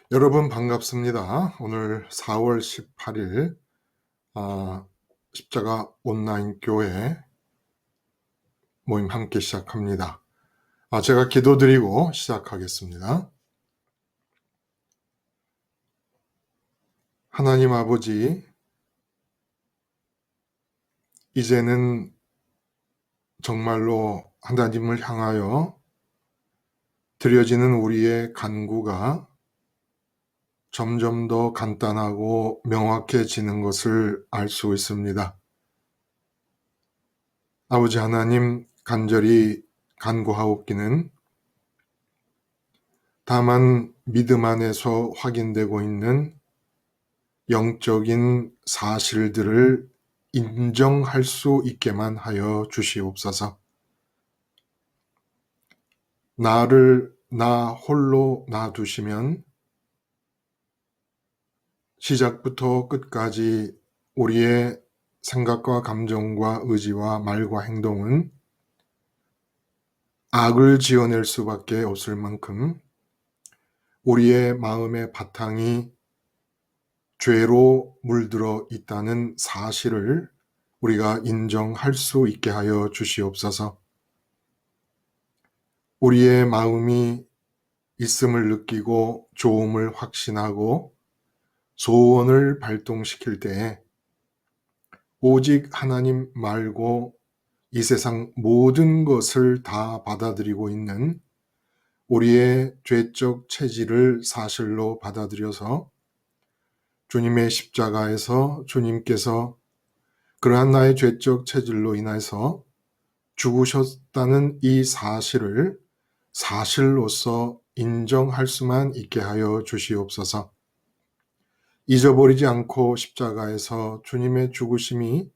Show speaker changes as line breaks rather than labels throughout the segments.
여러분 반갑습니다. 오늘 4월 18일 십자가 온라인 교회 모임 함께 시작합니다. 제가 기도드리고 시작하겠습니다. 하나님 아버지, 이제는 정말로 하나님을 향하여 드려지는 우리의 간구가 점점 더 간단하고 명확해지는 것을 알 수 있습니다. 아버지 하나님, 간절히 간구하옵기는 다만 믿음 안에서 확인되고 있는 영적인 사실들을 인정할 수 있게만 하여 주시옵소서. 나를 나 홀로 놔두시면 시작부터 끝까지 우리의 생각과 감정과 의지와 말과 행동은 악을 지어낼 수밖에 없을 만큼 우리의 마음의 바탕이 죄로 물들어 있다는 사실을 우리가 인정할 수 있게 하여 주시옵소서. 우리의 마음이 있음을 느끼고 좋음을 확신하고 소원을 발동시킬 때에 오직 하나님 말고 이 세상 모든 것을 다 받아들이고 있는 우리의 죄적 체질을 사실로 받아들여서 주님의 십자가에서 주님께서 그러한 나의 죄적 체질로 인해서 죽으셨다는 이 사실을 사실로서 인정할 수만 있게 하여 주시옵소서. 잊어버리지 않고 십자가에서 주님의 죽으심이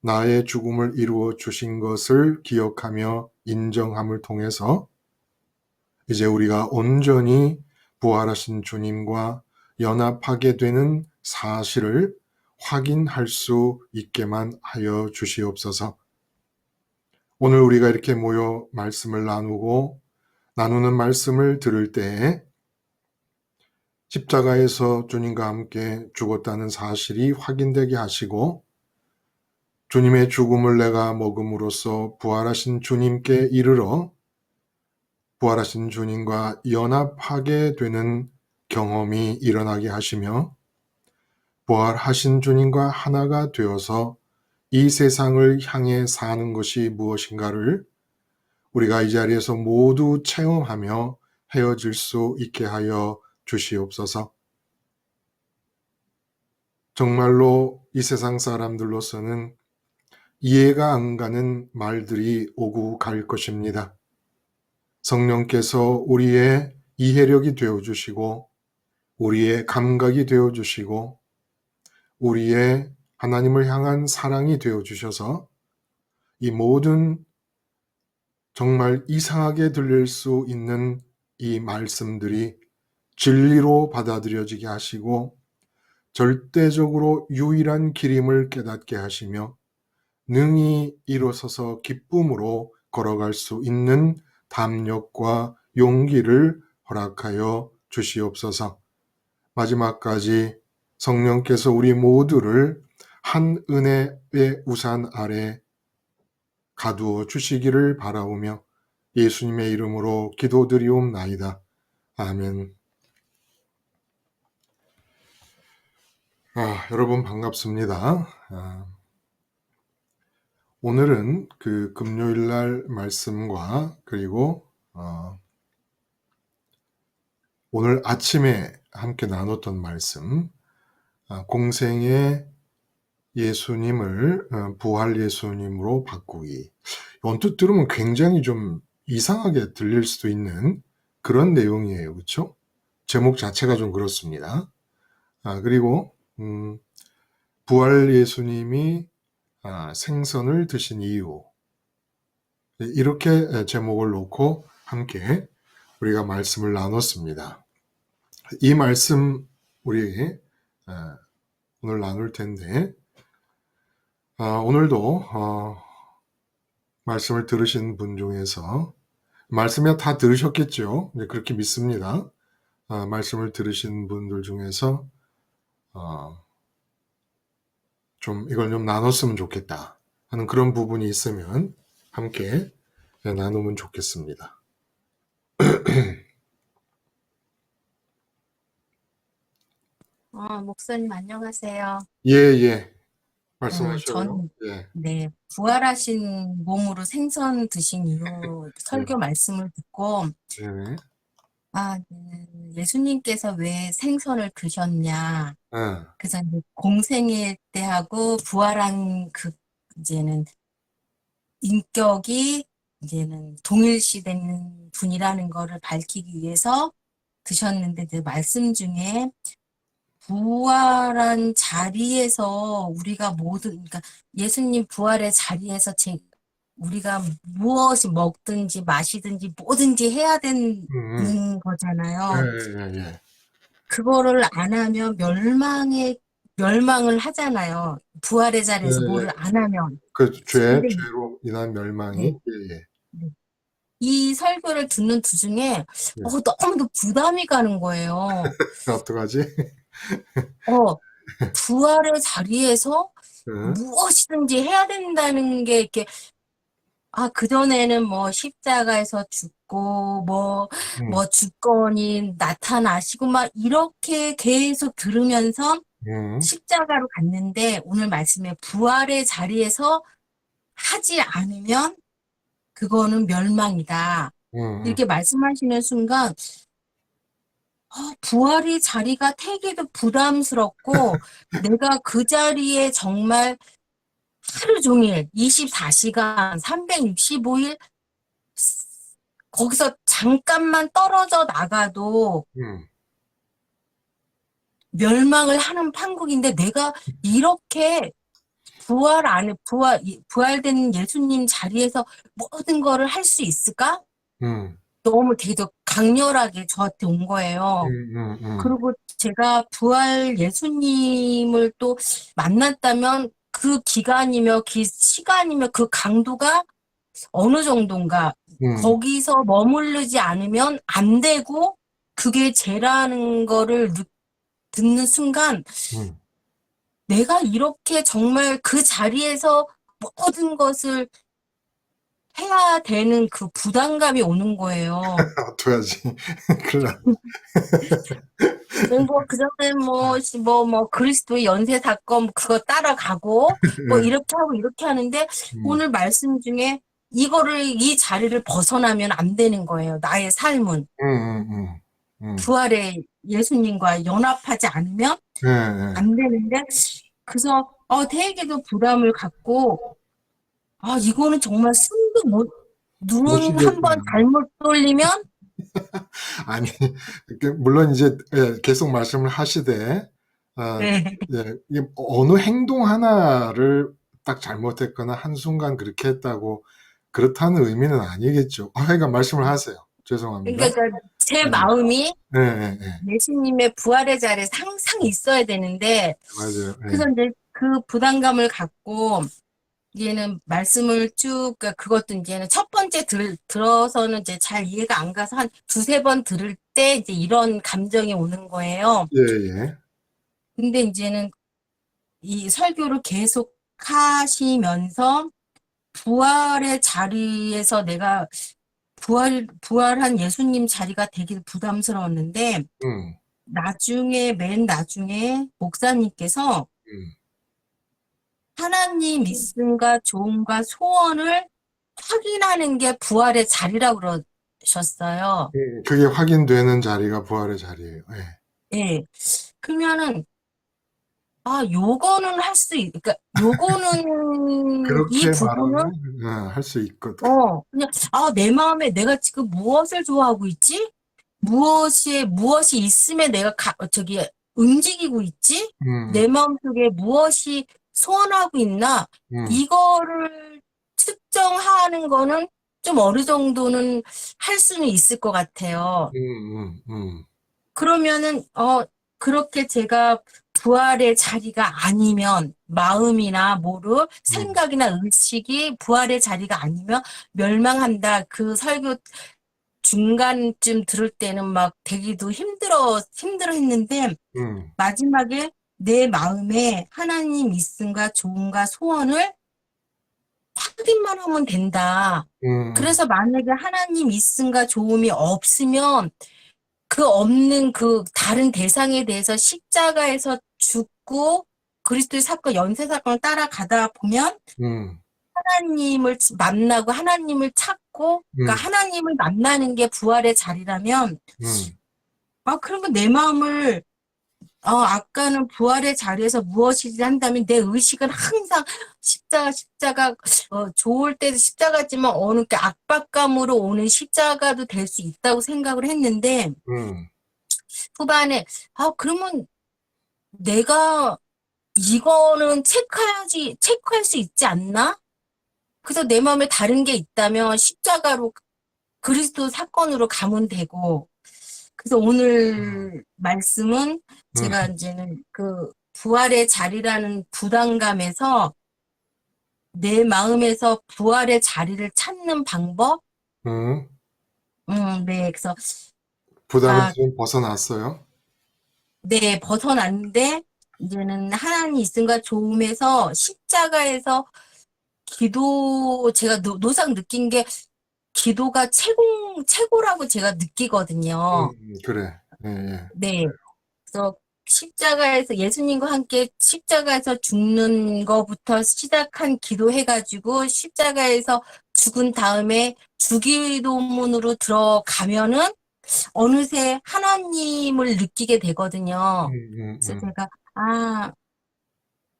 나의 죽음을 이루어 주신 것을 기억하며 인정함을 통해서 이제 우리가 온전히 부활하신 주님과 연합하게 되는 사실을 확인할 수 있게만 하여 주시옵소서. 오늘 우리가 이렇게 모여 말씀을 나누는 말씀을 들을 때에 십자가에서 주님과 함께 죽었다는 사실이 확인되게 하시고 주님의 죽음을 내가 먹음으로써 부활하신 주님께 이르러 부활하신 주님과 연합하게 되는 경험이 일어나게 하시며 부활하신 주님과 하나가 되어서 이 세상을 향해 사는 것이 무엇인가를 우리가 이 자리에서 모두 체험하며 헤어질 수 있게 하여 주시옵소서. 정말로 이 세상 사람들로서는 이해가 안 가는 말들이 오고 갈 것입니다. 성령께서 우리의 이해력이 되어주시고 우리의 감각이 되어주시고 우리의 하나님을 향한 사랑이 되어주셔서 이 모든 정말 이상하게 들릴 수 있는 이 말씀들이 진리로 받아들여지게 하시고 절대적으로 유일한 길임을 깨닫게 하시며 능히 일어서서 기쁨으로 걸어갈 수 있는 담력과 용기를 허락하여 주시옵소서. 마지막까지 성령께서 우리 모두를 한 은혜의 우산 아래 가두어 주시기를 바라오며 예수님의 이름으로 기도드리옵나이다. 아멘. 여러분 반갑습니다. 오늘은 그 금요일날 말씀과 그리고 오늘 아침에 함께 나눴던 말씀, 공생의 예수님을 부활 예수님으로 바꾸기. 언뜻 들으면 굉장히 좀 이상하게 들릴 수도 있는 그런 내용이에요. 그렇죠? 제목 자체가 좀 그렇습니다. 그리고 부활 예수님이 생선을 드신 이유, 이렇게 제목을 놓고 함께 우리가 말씀을 나눴습니다. 이 말씀 우리 오늘 나눌 텐데 오늘도 말씀을 들으신 분 중에서 말씀이 다 들으셨겠죠. 그렇게 믿습니다. 말씀을 들으신 분들 중에서 좀 이걸 좀 나눴으면 좋겠다 하는 그런 부분이 있으면 함께 나누면 좋겠습니다.
목사님 안녕하세요.
예. 말씀하셔요.
저는
예.
네, 부활하신 몸으로 생선 드신 이후
네.
설교 말씀을 듣고
네네.
예수님께서 왜 생선을 드셨냐.
아,
그래서 이제 공생애 때하고 부활한 그 이제는 인격이 이제는 동일시되는 분이라는 거를 밝히기 위해서 드셨는데 그 말씀 중에 부활한 자리에서 우리가 모든, 그러니까 예수님 부활의 자리에서 우리가 무엇이 먹든지 마시든지 뭐든지 해야 되는
음.
거잖아요.
예.
그거를 안 하면 멸망을 하잖아요. 부활의 자리에서
예.
뭐를 안 하면.
그
근데
죄로 인한 멸망이
네,
예.
네. 이 설교를 듣는 도중에
예.
너무 부담이 가는 거예요.
어떡하지?
부활의 자리에서
예.
무엇이든지 해야 된다는 게 이렇게 그전에는 뭐 십자가에서 죽고 뭐 주권이 나타나시고 막 이렇게 계속 들으면서
음.
십자가로 갔는데 오늘 말씀에 부활의 자리에서 하지 않으면 그거는 멸망이다.
음.
이렇게 말씀하시는 순간 부활의 자리가 되게도 부담스럽고 내가 그 자리에 정말 하루 종일 24시간 365일 거기서 잠깐만 떨어져 나가도
음.
멸망을 하는 판국인데 내가 이렇게 부활된 예수님 자리에서 모든 거를 할 수 있을까?
음.
너무 되게 강렬하게 저한테 온 거예요.
음.
그리고 제가 부활 예수님을 또 만났다면 그 기간이며 그 시간이며 그 강도가 어느 정도인가 거기서 머무르지 않으면 안 되고 그게 죄라는 거를 듣는 순간
음.
내가 이렇게 정말 그 자리에서 모든 것을 해야 되는 그 부담감이 오는 거예요.
어떡하지? 큰일 났네.
그전에 그리스도의 연쇄 사건 그거 따라가고
예.
이렇게 하고 이렇게 하는데
음.
오늘 말씀 중에 이 자리를 벗어나면 안 되는 거예요. 나의 삶은.
음.
부활의 예수님과 연합하지 않으면
예.
안 되는데 그래서 되게도 부담을 갖고 이거는 정말 숨도
못
눈 한
쉬겠구나.
번 잘못 돌리면
아니, 물론 이제 계속 말씀을 하시되
네.
이게 어느 행동 하나를 딱 잘못했거나 한순간 그렇게 했다고 그렇다는 의미는 아니겠죠. 그러니까 말씀을 하세요. 죄송합니다.
그러니까 제
네.
마음이
네.
예수님의 부활의 자리에 항상 있어야 되는데
맞아요.
그래서 이제 그 부담감을 갖고 이제는 말씀을 그러니까 그것도 이제는 첫 번째 들어서는 이제 잘 이해가 안 가서 한 두세 번 들을 때 이제 이런 감정이 오는 거예요.
예.
근데 이제는 이 설교를 계속 하시면서 부활의 자리에서 내가 부활한 예수님 자리가 되게 부담스러웠는데
음.
맨 나중에 목사님께서
음.
하나님 말씀과 조언과 소원을 확인하는 게 부활의 자리라고 그러셨어요.
그게 확인되는 자리가 부활의 자리예요. 예.
예. 그러면은 요거는 그러니까 요거는 이
그렇게
부분은
말하면 할 수 있거든.
그냥 내 마음에 내가 지금 무엇을 좋아하고 있지? 무엇이 있음에 내가 움직이고 있지? 내
음.
마음속에 무엇이 소원하고 있나?
음.
이거를 측정하는 거는 좀 어느 정도는 할 수는 있을 것 같아요. 그러면은 그렇게 제가 부활의 자리가 아니면 마음이나
음.
생각이나 의식이 부활의 자리가 아니면 멸망한다. 그 설교 중간쯤 들을 때는 막 되기도 힘들어 했는데
음,
마지막에 내 마음에 하나님 있음과 좋음과 소원을 확인만 하면 된다.
음,
그래서 만약에 하나님 있음과 좋음이 없으면 그 없는 그 다른 대상에 대해서 십자가에서 죽고 그리스도의 사건, 연쇄 사건을 따라가다 보면
음,
하나님을 만나고 하나님을 찾고,
음,
그러니까 하나님을 만나는 게 부활의 자리라면,
음.
그러면 내 마음을, 아까는 부활의 자리에서 무엇이지 한다면 내 의식은 항상 십자가, 좋을 때도 십자가지만 어느 게 압박감으로 오는 십자가도 될 수 있다고 생각을 했는데,
음.
후반에, 그러면 내가 이거는 체크할 수 있지 않나? 그래서 내 마음에 다른 게 있다면 십자가로 그리스도 사건으로 가면 되고, 그래서 오늘 말씀은
음,
제가 이제는 그 부활의 자리라는 부담감에서 내 마음에서 부활의 자리를 찾는 방법?
음.
네. 그래서,
부담에서
아,
좀 벗어났어요.
네, 벗어났는데, 이제는 하나님 있음과 좋음에서 십자가에서 제가 노상 느낀 게 기도가 최고라고 제가 느끼거든요.
그래. 예, 예.
네. 그래서 십자가에서 예수님과 함께 십자가에서 죽는 거부터 시작한 기도해가지고 십자가에서 죽은 다음에 주기도문으로 들어가면은 어느새 하나님을 느끼게
음,
되거든요. 그래서
음,
제가,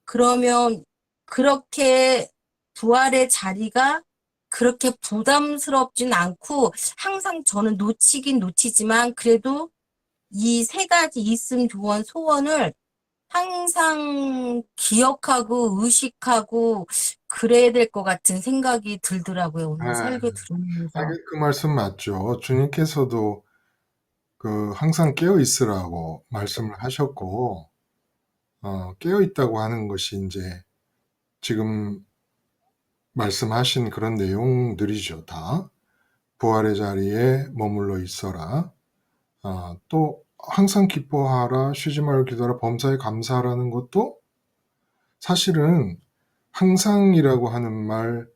그러면 그렇게 부활의 자리가 그렇게 부담스럽진 않고 항상 저는 놓치긴 놓치지만 그래도 이 세 가지 있음 조원 소원을 항상 기억하고 의식하고 그래야 될 것 같은 생각이 들더라고요. 오늘
아,
설교 들으면서.
그 말씀 맞죠. 주님께서도 항상 깨어 있으라고 말씀을 하셨고, 깨어 있다고 하는 것이 이제 지금 말씀하신 그런 내용들이죠, 다. 부활의 자리에 머물러 있어라. 또 항상 기뻐하라, 쉬지 말고 기도하라, 범사에 감사하라는 것도 사실은 항상이라고 하는 말,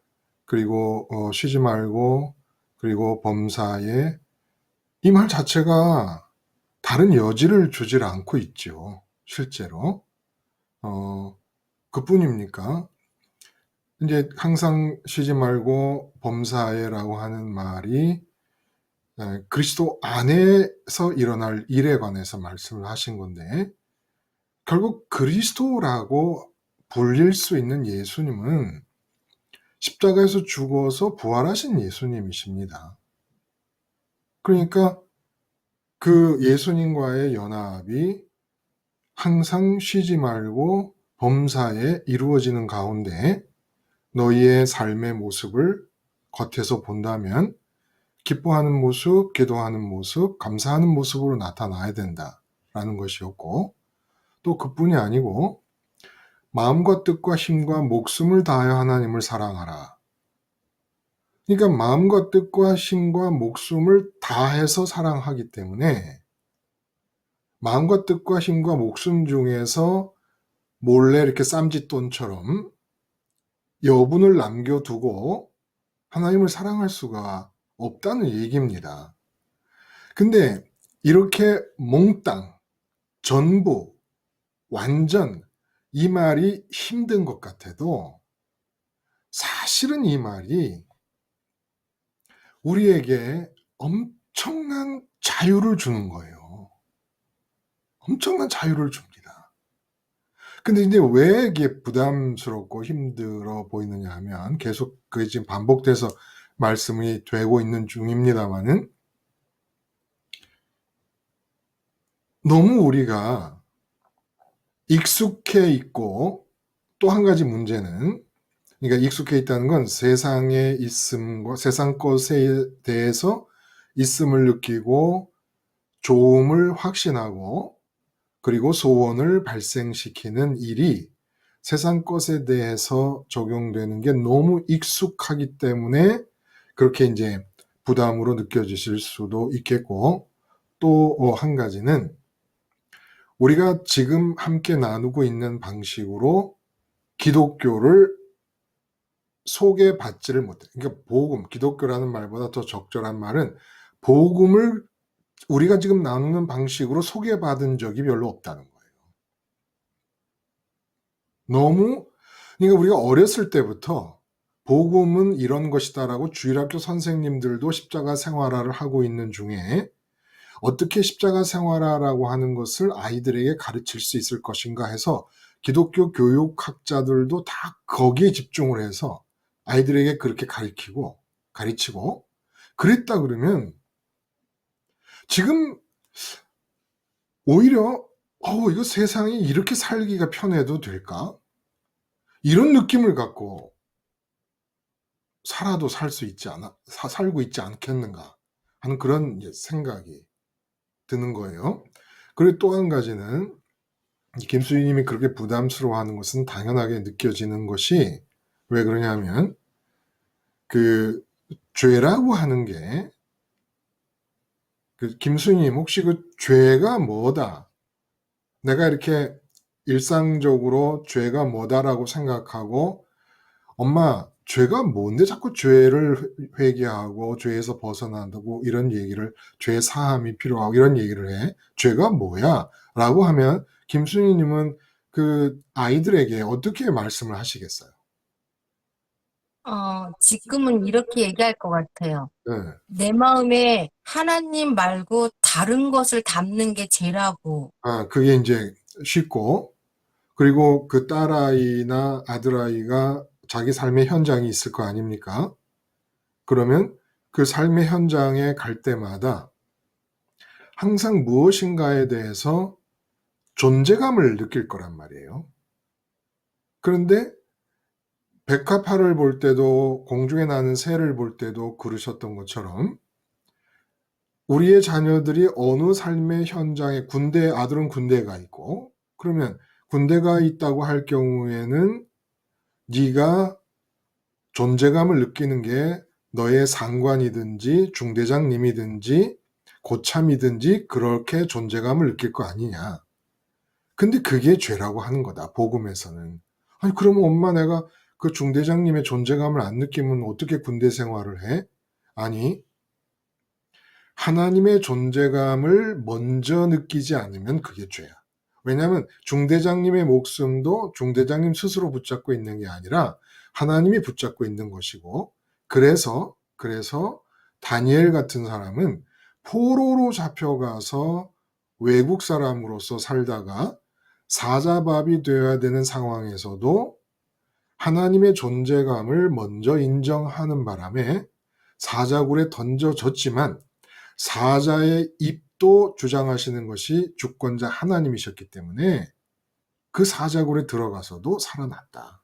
그리고 쉬지 말고, 그리고 범사에 이 말 자체가 다른 여지를 주질 않고 있죠. 실제로. 그뿐입니까? 이제 항상 쉬지 말고 범사에라고 하는 말이 그리스도 안에서 일어날 일에 관해서 말씀을 하신 건데, 결국 그리스도라고 불릴 수 있는 예수님은 십자가에서 죽어서 부활하신 예수님이십니다. 그러니까 그 예수님과의 연합이 항상 쉬지 말고 범사에 이루어지는 가운데 너희의 삶의 모습을 겉에서 본다면 기뻐하는 모습, 기도하는 모습, 감사하는 모습으로 나타나야 된다라는 것이었고, 또 그뿐이 아니고 마음과 뜻과 힘과 목숨을 다하여 하나님을 사랑하라. 그러니까 마음과 뜻과 힘과 목숨을 다해서 사랑하기 때문에 마음과 뜻과 힘과 목숨 중에서 몰래 이렇게 쌈짓돈처럼 여분을 남겨두고 하나님을 사랑할 수가 없다는 얘기입니다. 근데 이렇게 몽땅, 전부, 완전 이 말이 힘든 것 같아도 사실은 이 말이 우리에게 엄청난 자유를 주는 거예요. 엄청난 자유를 줍니다. 근데 이제 왜 이게 부담스럽고 힘들어 보이느냐 하면 계속 그게 지금 반복돼서 말씀이 되고 있는 중입니다만은 너무 우리가 익숙해 있고 또 한 가지 문제는 그러니까 익숙해 있다는 건 세상에 있음과 세상 것에 대해서 있음을 느끼고 좋음을 확신하고 그리고 소원을 발생시키는 일이 세상 것에 대해서 적용되는 게 너무 익숙하기 때문에 그렇게 이제 부담으로 느껴지실 수도 있겠고, 또 한 가지는 우리가 지금 함께 나누고 있는 방식으로 기독교를 소개받지를 못해. 그러니까 복음, 기독교라는 말보다 더 적절한 말은 복음을 우리가 지금 나누는 방식으로 소개받은 적이 별로 없다는 거예요. 너무, 그러니까 우리가 어렸을 때부터 복음은 이런 것이다라고 주일학교 선생님들도 십자가 생활화를 하고 있는 중에 어떻게 십자가 생활화라고 하는 것을 아이들에게 가르칠 수 있을 것인가 해서 기독교 교육학자들도 다 거기에 집중을 해서 아이들에게 그렇게 가르치고 그랬다 그러면 지금 오히려 이거 세상이 이렇게 살기가 편해도 될까? 이런 느낌을 갖고 살아도 살고 있지 않겠는가 하는 그런 생각이 드는 거예요. 그리고 또 한 가지는 김수희님이 그렇게 부담스러워하는 것은 당연하게 느껴지는 것이 왜 그러냐면 그 죄라고 하는 게 김수희님 혹시 그 죄가 뭐다? 내가 이렇게 일상적으로 죄가 뭐다라고 생각하고 엄마 죄가 뭔데 자꾸 죄를 회개하고 죄에서 벗어난다고 이런 얘기를 죄 사함이 필요하고 이런 얘기를 해. 죄가 뭐야? 라고 하면 김순희님은 그 아이들에게 어떻게 말씀을 하시겠어요?
지금은 이렇게 얘기할 것 같아요.
네.
내 마음에 하나님 말고 다른 것을 담는 게 죄라고.
그게 이제 쉽고 그리고 그 딸아이나 아들아이가 자기 삶의 현장이 있을 거 아닙니까? 그러면 그 삶의 현장에 갈 때마다 항상 무엇인가에 대해서 존재감을 느낄 거란 말이에요. 그런데 백합화를 볼 때도 공중에 나는 새를 볼 때도 그러셨던 것처럼 우리의 자녀들이 어느 삶의 현장에 아들은 군대가 있고 그러면 군대가 있다고 할 경우에는 네가 존재감을 느끼는 게 너의 상관이든지 중대장님이든지 고참이든지 그렇게 존재감을 느낄 거 아니냐. 근데 그게 죄라고 하는 거다. 복음에서는. 아니 그러면 엄마 내가 그 중대장님의 존재감을 안 느끼면 어떻게 군대 생활을 해? 아니 하나님의 존재감을 먼저 느끼지 않으면 그게 죄야. 왜냐하면 중대장님의 목숨도 중대장님 스스로 붙잡고 있는 게 아니라 하나님이 붙잡고 있는 것이고 그래서 다니엘 같은 사람은 포로로 잡혀가서 외국 사람으로서 살다가 사자밥이 되어야 되는 상황에서도 하나님의 존재감을 먼저 인정하는 바람에 사자굴에 던져졌지만 사자의 입도 주장하시는 것이 주권자 하나님이셨기 때문에 그 사자굴에 들어가서도 살아났다.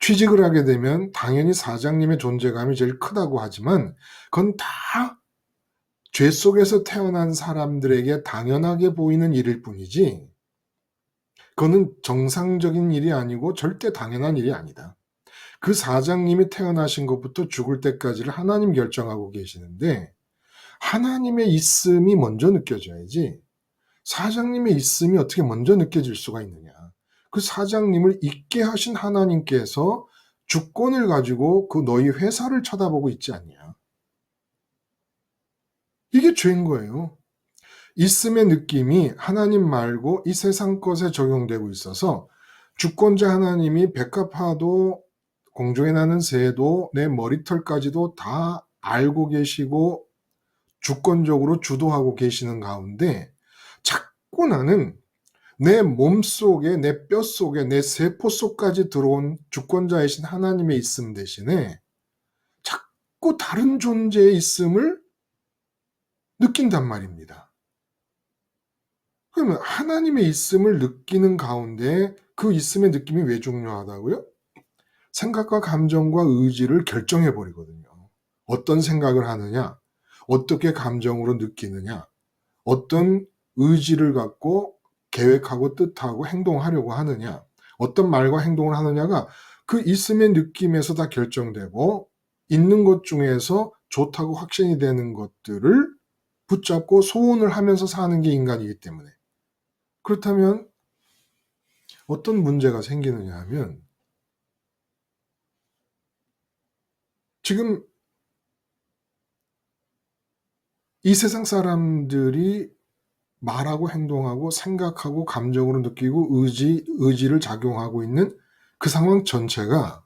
취직을 하게 되면 당연히 사장님의 존재감이 제일 크다고 하지만 그건 다 죄 속에서 태어난 사람들에게 당연하게 보이는 일일 뿐이지 그거는 정상적인 일이 아니고 절대 당연한 일이 아니다. 그 사장님이 태어나신 것부터 죽을 때까지를 하나님 결정하고 계시는데 하나님의 있음이 먼저 느껴져야지 사장님의 있음이 어떻게 먼저 느껴질 수가 있느냐. 그 사장님을 있게 하신 하나님께서 주권을 가지고 그 너희 회사를 쳐다보고 있지 않냐. 이게 죄인 거예요. 있음의 느낌이 하나님 말고 이 세상 것에 적용되고 있어서 주권자 하나님이 백합화도 공중에 나는 새도 내 머리털까지도 다 알고 계시고 주권적으로 주도하고 계시는 가운데 자꾸 나는 내 몸속에 내 뼛속에 내 세포 속까지 들어온 주권자이신 하나님의 있음 대신에 자꾸 다른 존재의 있음을 느낀단 말입니다. 그러면 하나님의 있음을 느끼는 가운데 그 있음의 느낌이 왜 중요하다고요? 생각과 감정과 의지를 결정해 버리거든요. 어떤 생각을 하느냐, 어떻게 감정으로 느끼느냐, 어떤 의지를 갖고 계획하고 뜻하고 행동하려고 하느냐, 어떤 말과 행동을 하느냐가 그 있음의 느낌에서 다 결정되고 있는 것 중에서 좋다고 확신이 되는 것들을 붙잡고 소원을 하면서 사는 게 인간이기 때문에. 그렇다면 어떤 문제가 생기느냐 하면 지금 이 세상 사람들이 말하고 행동하고 생각하고 감정으로 느끼고 의지를 작용하고 있는 그 상황 전체가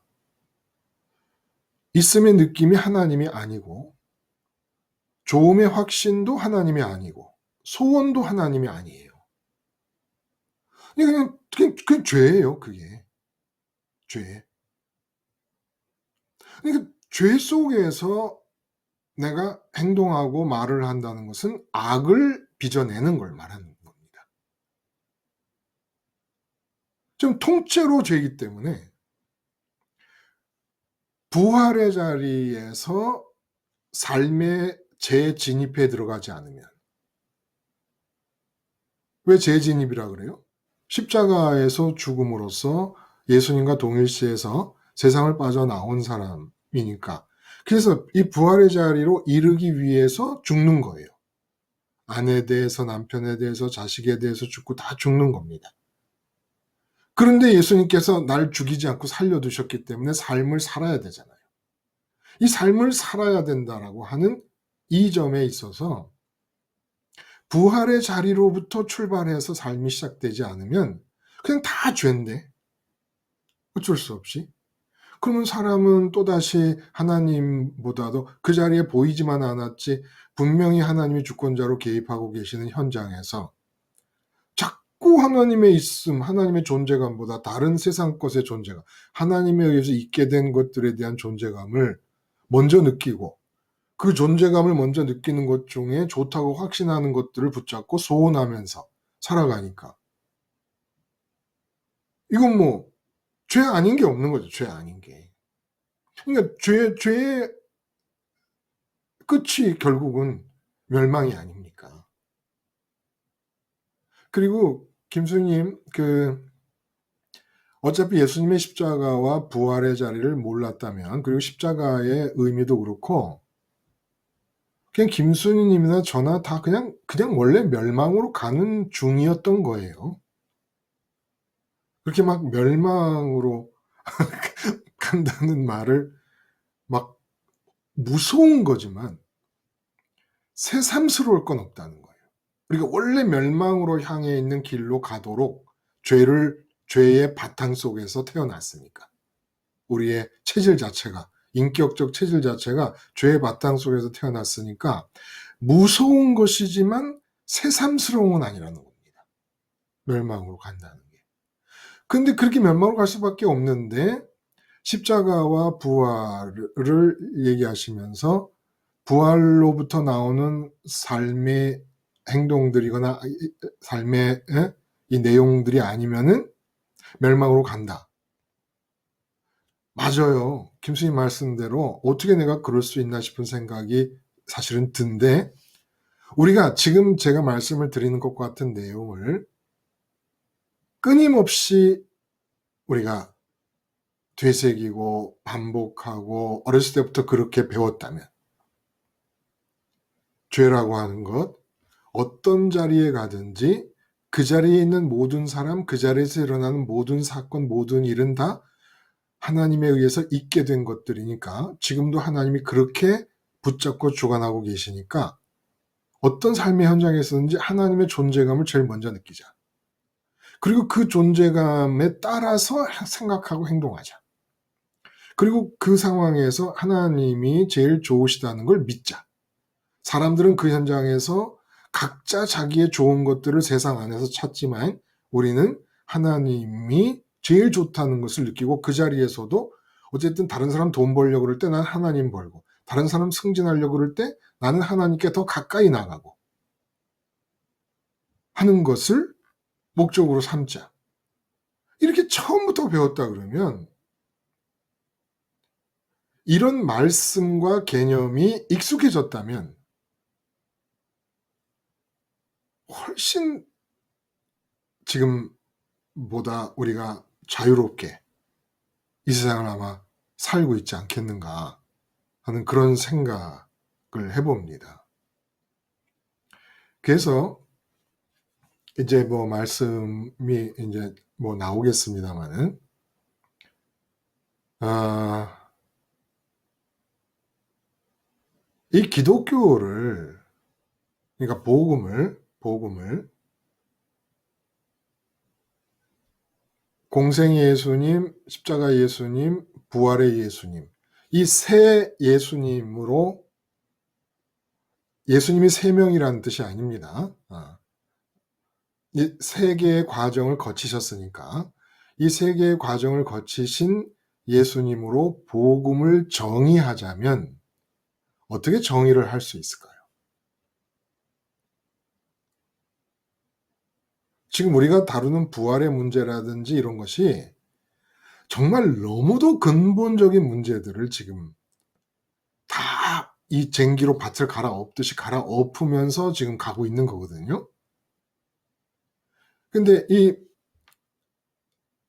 있음의 느낌이 하나님이 아니고 좋음의 확신도 하나님이 아니고 소원도 하나님이 아니에요. 그냥 죄예요, 그게. 죄. 그러니까 죄 속에서 내가 행동하고 말을 한다는 것은 악을 빚어내는 걸 말하는 겁니다. 좀 통째로 죄이기 때문에 부활의 자리에서 삶의 재진입에 들어가지 않으면. 왜 재진입이라 그래요? 십자가에서 죽음으로써 예수님과 동일시해서 세상을 빠져나온 사람이니까. 그래서 이 부활의 자리로 이르기 위해서 죽는 거예요. 아내에 대해서, 남편에 대해서, 자식에 대해서 죽고 다 죽는 겁니다. 그런데 예수님께서 날 죽이지 않고 살려두셨기 때문에 삶을 살아야 되잖아요. 이 삶을 살아야 된다라고 하는 이 점에 있어서 부활의 자리로부터 출발해서 삶이 시작되지 않으면 그냥 다 죄인데 어쩔 수 없이. 그러면 사람은 또다시 하나님보다도 그 자리에 보이지만 않았지 분명히 하나님이 주권자로 개입하고 계시는 현장에서 자꾸 하나님의 있음, 하나님의 존재감보다 다른 세상 것의 존재감, 하나님에 의해서 있게 된 것들에 대한 존재감을 먼저 느끼고 그 존재감을 먼저 느끼는 것 중에 좋다고 확신하는 것들을 붙잡고 소원하면서 살아가니까 이건 뭐 죄 아닌 게 없는 거죠. 죄 아닌 게. 그러니까 죄의 끝이 결국은 멸망이 아닙니까? 그리고 김수님 어차피 예수님의 십자가와 부활의 자리를 몰랐다면 그리고 십자가의 의미도 그렇고 그냥 김수님이나 저나 다 그냥 원래 멸망으로 가는 중이었던 거예요. 그렇게 막 멸망으로 간다는 말을 막 무서운 거지만 새삼스러울 건 없다는 거예요. 우리가 원래 멸망으로 향해 있는 길로 가도록 죄의 바탕 속에서 태어났으니까. 우리의 체질 자체가, 인격적 체질 자체가 죄의 바탕 속에서 태어났으니까 무서운 것이지만 새삼스러운 건 아니라는 겁니다. 멸망으로 간다는 게. 근데 그렇게 멸망으로 갈 수밖에 없는데 십자가와 부활을 얘기하시면서 부활로부터 나오는 삶의 행동들이거나 삶의 이 내용들이 아니면은 멸망으로 간다. 맞아요. 김수님 말씀대로 어떻게 내가 그럴 수 있나 싶은 생각이 사실은 든데 우리가 지금 제가 말씀을 드리는 것과 같은 내용을 끊임없이 우리가 되새기고 반복하고 어렸을 때부터 그렇게 배웠다면 죄라고 하는 것 어떤 자리에 가든지 그 자리에 있는 모든 사람, 그 자리에서 일어나는 모든 사건, 모든 일은 다 하나님에 의해서 있게 된 것들이니까 지금도 하나님이 그렇게 붙잡고 주관하고 계시니까 어떤 삶의 현장에서든지 하나님의 존재감을 제일 먼저 느끼자. 그리고 그 존재감에 따라서 생각하고 행동하자. 그리고 그 상황에서 하나님이 제일 좋으시다는 걸 믿자. 사람들은 그 현장에서 각자 자기의 좋은 것들을 세상 안에서 찾지만 우리는 하나님이 제일 좋다는 것을 느끼고 그 자리에서도 어쨌든 다른 사람 돈 벌려고 그럴 때 난 하나님 벌고 다른 사람 승진하려고 그럴 때 나는 하나님께 더 가까이 나가고 하는 것을 목적으로 삼자. 이렇게 처음부터 배웠다 그러면 이런 말씀과 개념이 익숙해졌다면 훨씬 지금보다 우리가 자유롭게 이 세상을 아마 살고 있지 않겠는가 하는 그런 생각이 해봅니다. 그래서 이제 뭐 말씀이 이제 뭐 나오겠습니다만은, 이 기독교를, 그러니까 복음을 공생의 예수님, 십자가 예수님, 부활의 예수님, 이 세 예수님으로, 예수님이 세 명이라는 뜻이 아닙니다. 이 세 개의 과정을 거치셨으니까 이 세 개의 과정을 거치신 예수님으로 복음을 정의하자면 어떻게 정의를 할 수 있을까요? 지금 우리가 다루는 부활의 문제라든지 이런 것이 정말 너무도 근본적인 문제들을 지금 다 이 쟁기로 밭을 갈아엎듯이 갈아엎으면서 지금 가고 있는 거거든요. 근데 이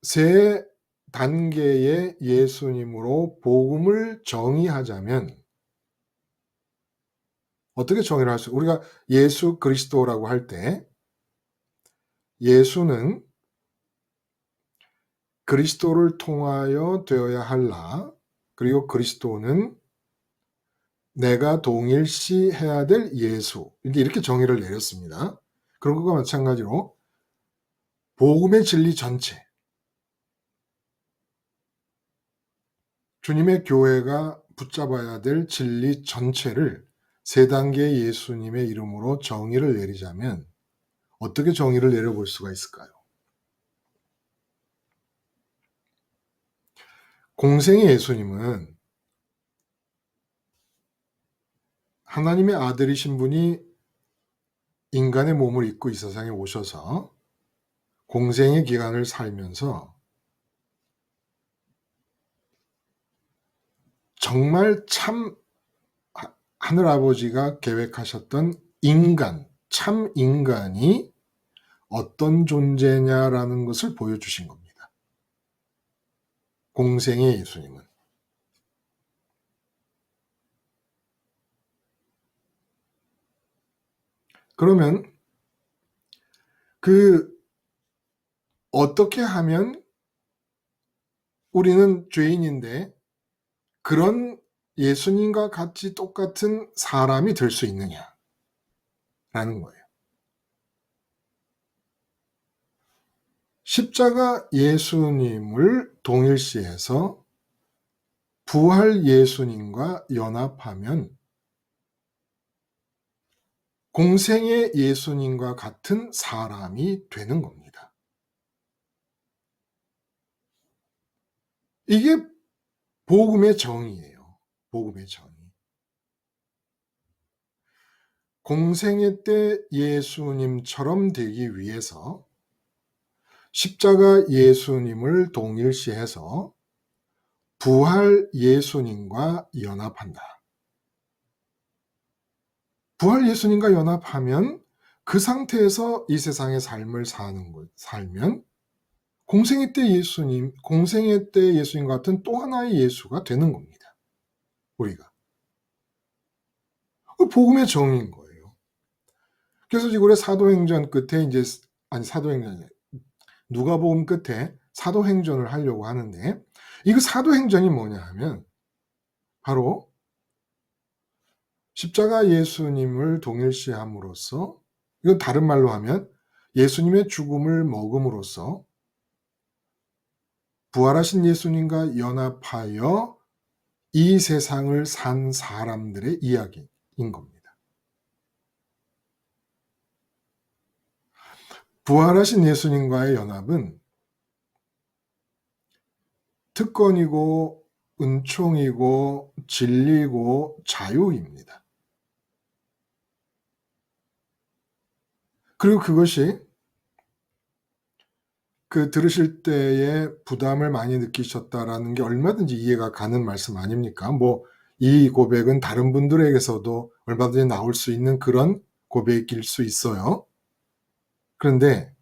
세 단계의 예수님으로 복음을 정의하자면 어떻게 정의를 할 수, 우리가 예수 그리스도라고 할 때 예수는 그리스도를 통하여 되어야 할라, 그리고 그리스도는 내가 동일시해야 될 예수, 이렇게 정의를 내렸습니다. 그런 것과 마찬가지로 복음의 진리 전체, 주님의 교회가 붙잡아야 될 진리 전체를 세 단계의 예수님의 이름으로 정의를 내리자면 어떻게 정의를 내려볼 수가 있을까요? 공생의 예수님은 하나님의 아들이신 분이 인간의 몸을 입고 이 세상에 오셔서 공생의 기간을 살면서 정말 참 하늘아버지가 계획하셨던 인간, 참 인간이 어떤 존재냐라는 것을 보여주신 겁니다. 공생의 예수님은. 그러면 어떻게 하면 우리는 죄인인데 그런 예수님과 같이 똑같은 사람이 될 수 있느냐라는 거예요. 십자가 예수님을 동일시해서 부활 예수님과 연합하면 공생의 예수님과 같은 사람이 되는 겁니다. 이게 복음의 정의예요. 복음의 정의. 공생의 때 예수님처럼 되기 위해서 십자가 예수님을 동일시해서 부활 예수님과 연합한다. 부활 예수님과 연합하면 그 상태에서 이 세상의 삶을 살면 공생의 때 예수님 같은 또 하나의 예수가 되는 겁니다. 우리가. 복음의 정의인 거예요. 그래서 지금 우리 사도행전 끝에 누가복음 끝에 사도행전을 하려고 하는데, 이거 사도행전이 뭐냐 하면 바로 십자가 예수님을 동일시함으로써, 이건 다른 말로 하면 예수님의 죽음을 먹음으로써 부활하신 예수님과 연합하여 이 세상을 산 사람들의 이야기인 겁니다. 부활하신 예수님과의 연합은 특권이고 은총이고 진리고 자유입니다. 그리고 그것이 들으실 때에 부담을 많이 느끼셨다라는 게 얼마든지 이해가 가는 말씀 아닙니까? 이 고백은 다른 분들에게서도 얼마든지 나올 수 있는 그런 고백일 수 있어요. 그런데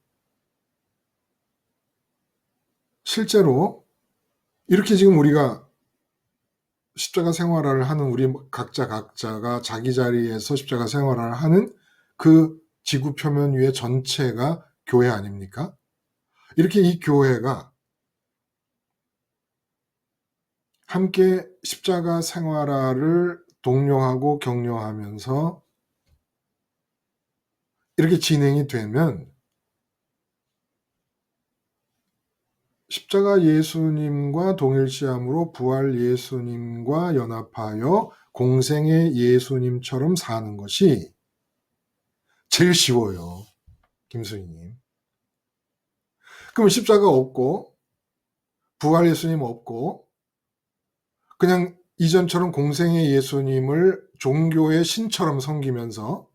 실제로 이렇게 지금 우리가 십자가 생활을 하는 우리 각자가 자기 자리에서 십자가 생활을 하는 그 지구 표면 위의 전체가 교회 아닙니까? 이렇게 이 교회가 함께 십자가 생활을 독려하고 격려하면서 이렇게 진행이 되면 십자가 예수님과 동일시함으로 부활 예수님과 연합하여 공생의 예수님처럼 사는 것이 제일 쉬워요. 김수희님. 그럼 십자가 없고 부활 예수님 없고 그냥 이전처럼 공생의 예수님을 종교의 신처럼 섬기면서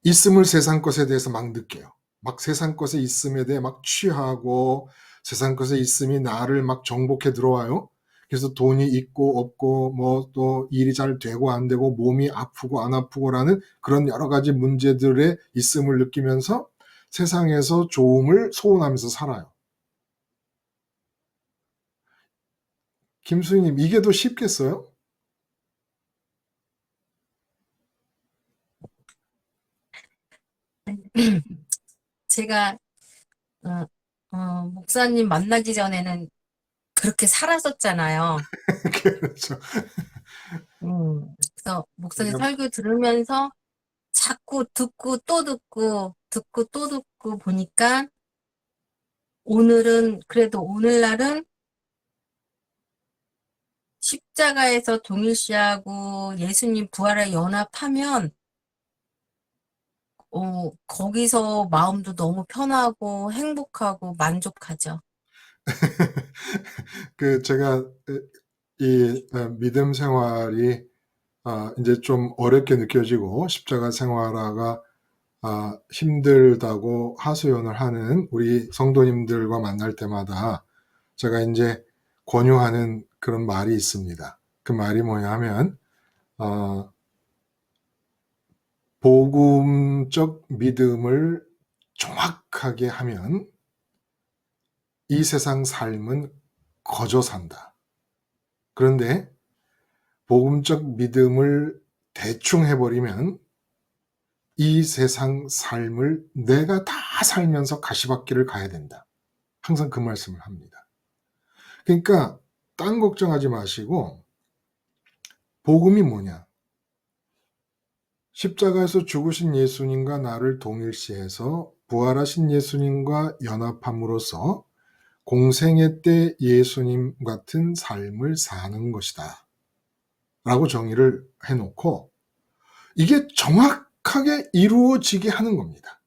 있음을 세상 것에 대해서 막 느껴요. 막 세상 것의 있음에 대해 막 취하고 세상 것의 있음이 나를 막 정복해 들어와요. 그래서 돈이 있고 없고 뭐 또 일이 잘 되고 안 되고 몸이 아프고 안 아프고라는 그런 여러 가지 문제들의 있음을 느끼면서 세상에서 좋음을 소원하면서 살아요. 김수희님, 이게 더 쉽겠어요?
제가 어, 목사님 만나기 전에는 그렇게 살았었잖아요.
그렇죠.
그래서 목사님
그러니까
설교 들으면서 자꾸 듣고 또 듣고 또 듣고 보니까 그래도 오늘날은 십자가에서 동일시하고 예수님 부활에 연합하면 거기서 마음도 너무 편하고 행복하고 만족하죠.
제가 이 믿음 생활이 이제 좀 어렵게 느껴지고 십자가 생활화가 힘들다고 하소연을 하는 우리 성도님들과 만날 때마다 제가 이제 권유하는 그런 말이 있습니다. 그 말이 뭐냐 하면 복음적 믿음을 정확하게 하면 이 세상 삶은 거저 산다. 그런데 복음적 믿음을 대충 해버리면 이 세상 삶을 내가 다 살면서 가시밭길을 가야 된다. 항상 그 말씀을 합니다. 그러니까 딴 걱정하지 마시고 복음이 뭐냐? 십자가에서 죽으신 예수님과 나를 동일시해서 부활하신 예수님과 연합함으로써 공생애 때 예수님 같은 삶을 사는 것이다. 라고 정의를 해놓고 이게 정확하게 이루어지게 하는 겁니다.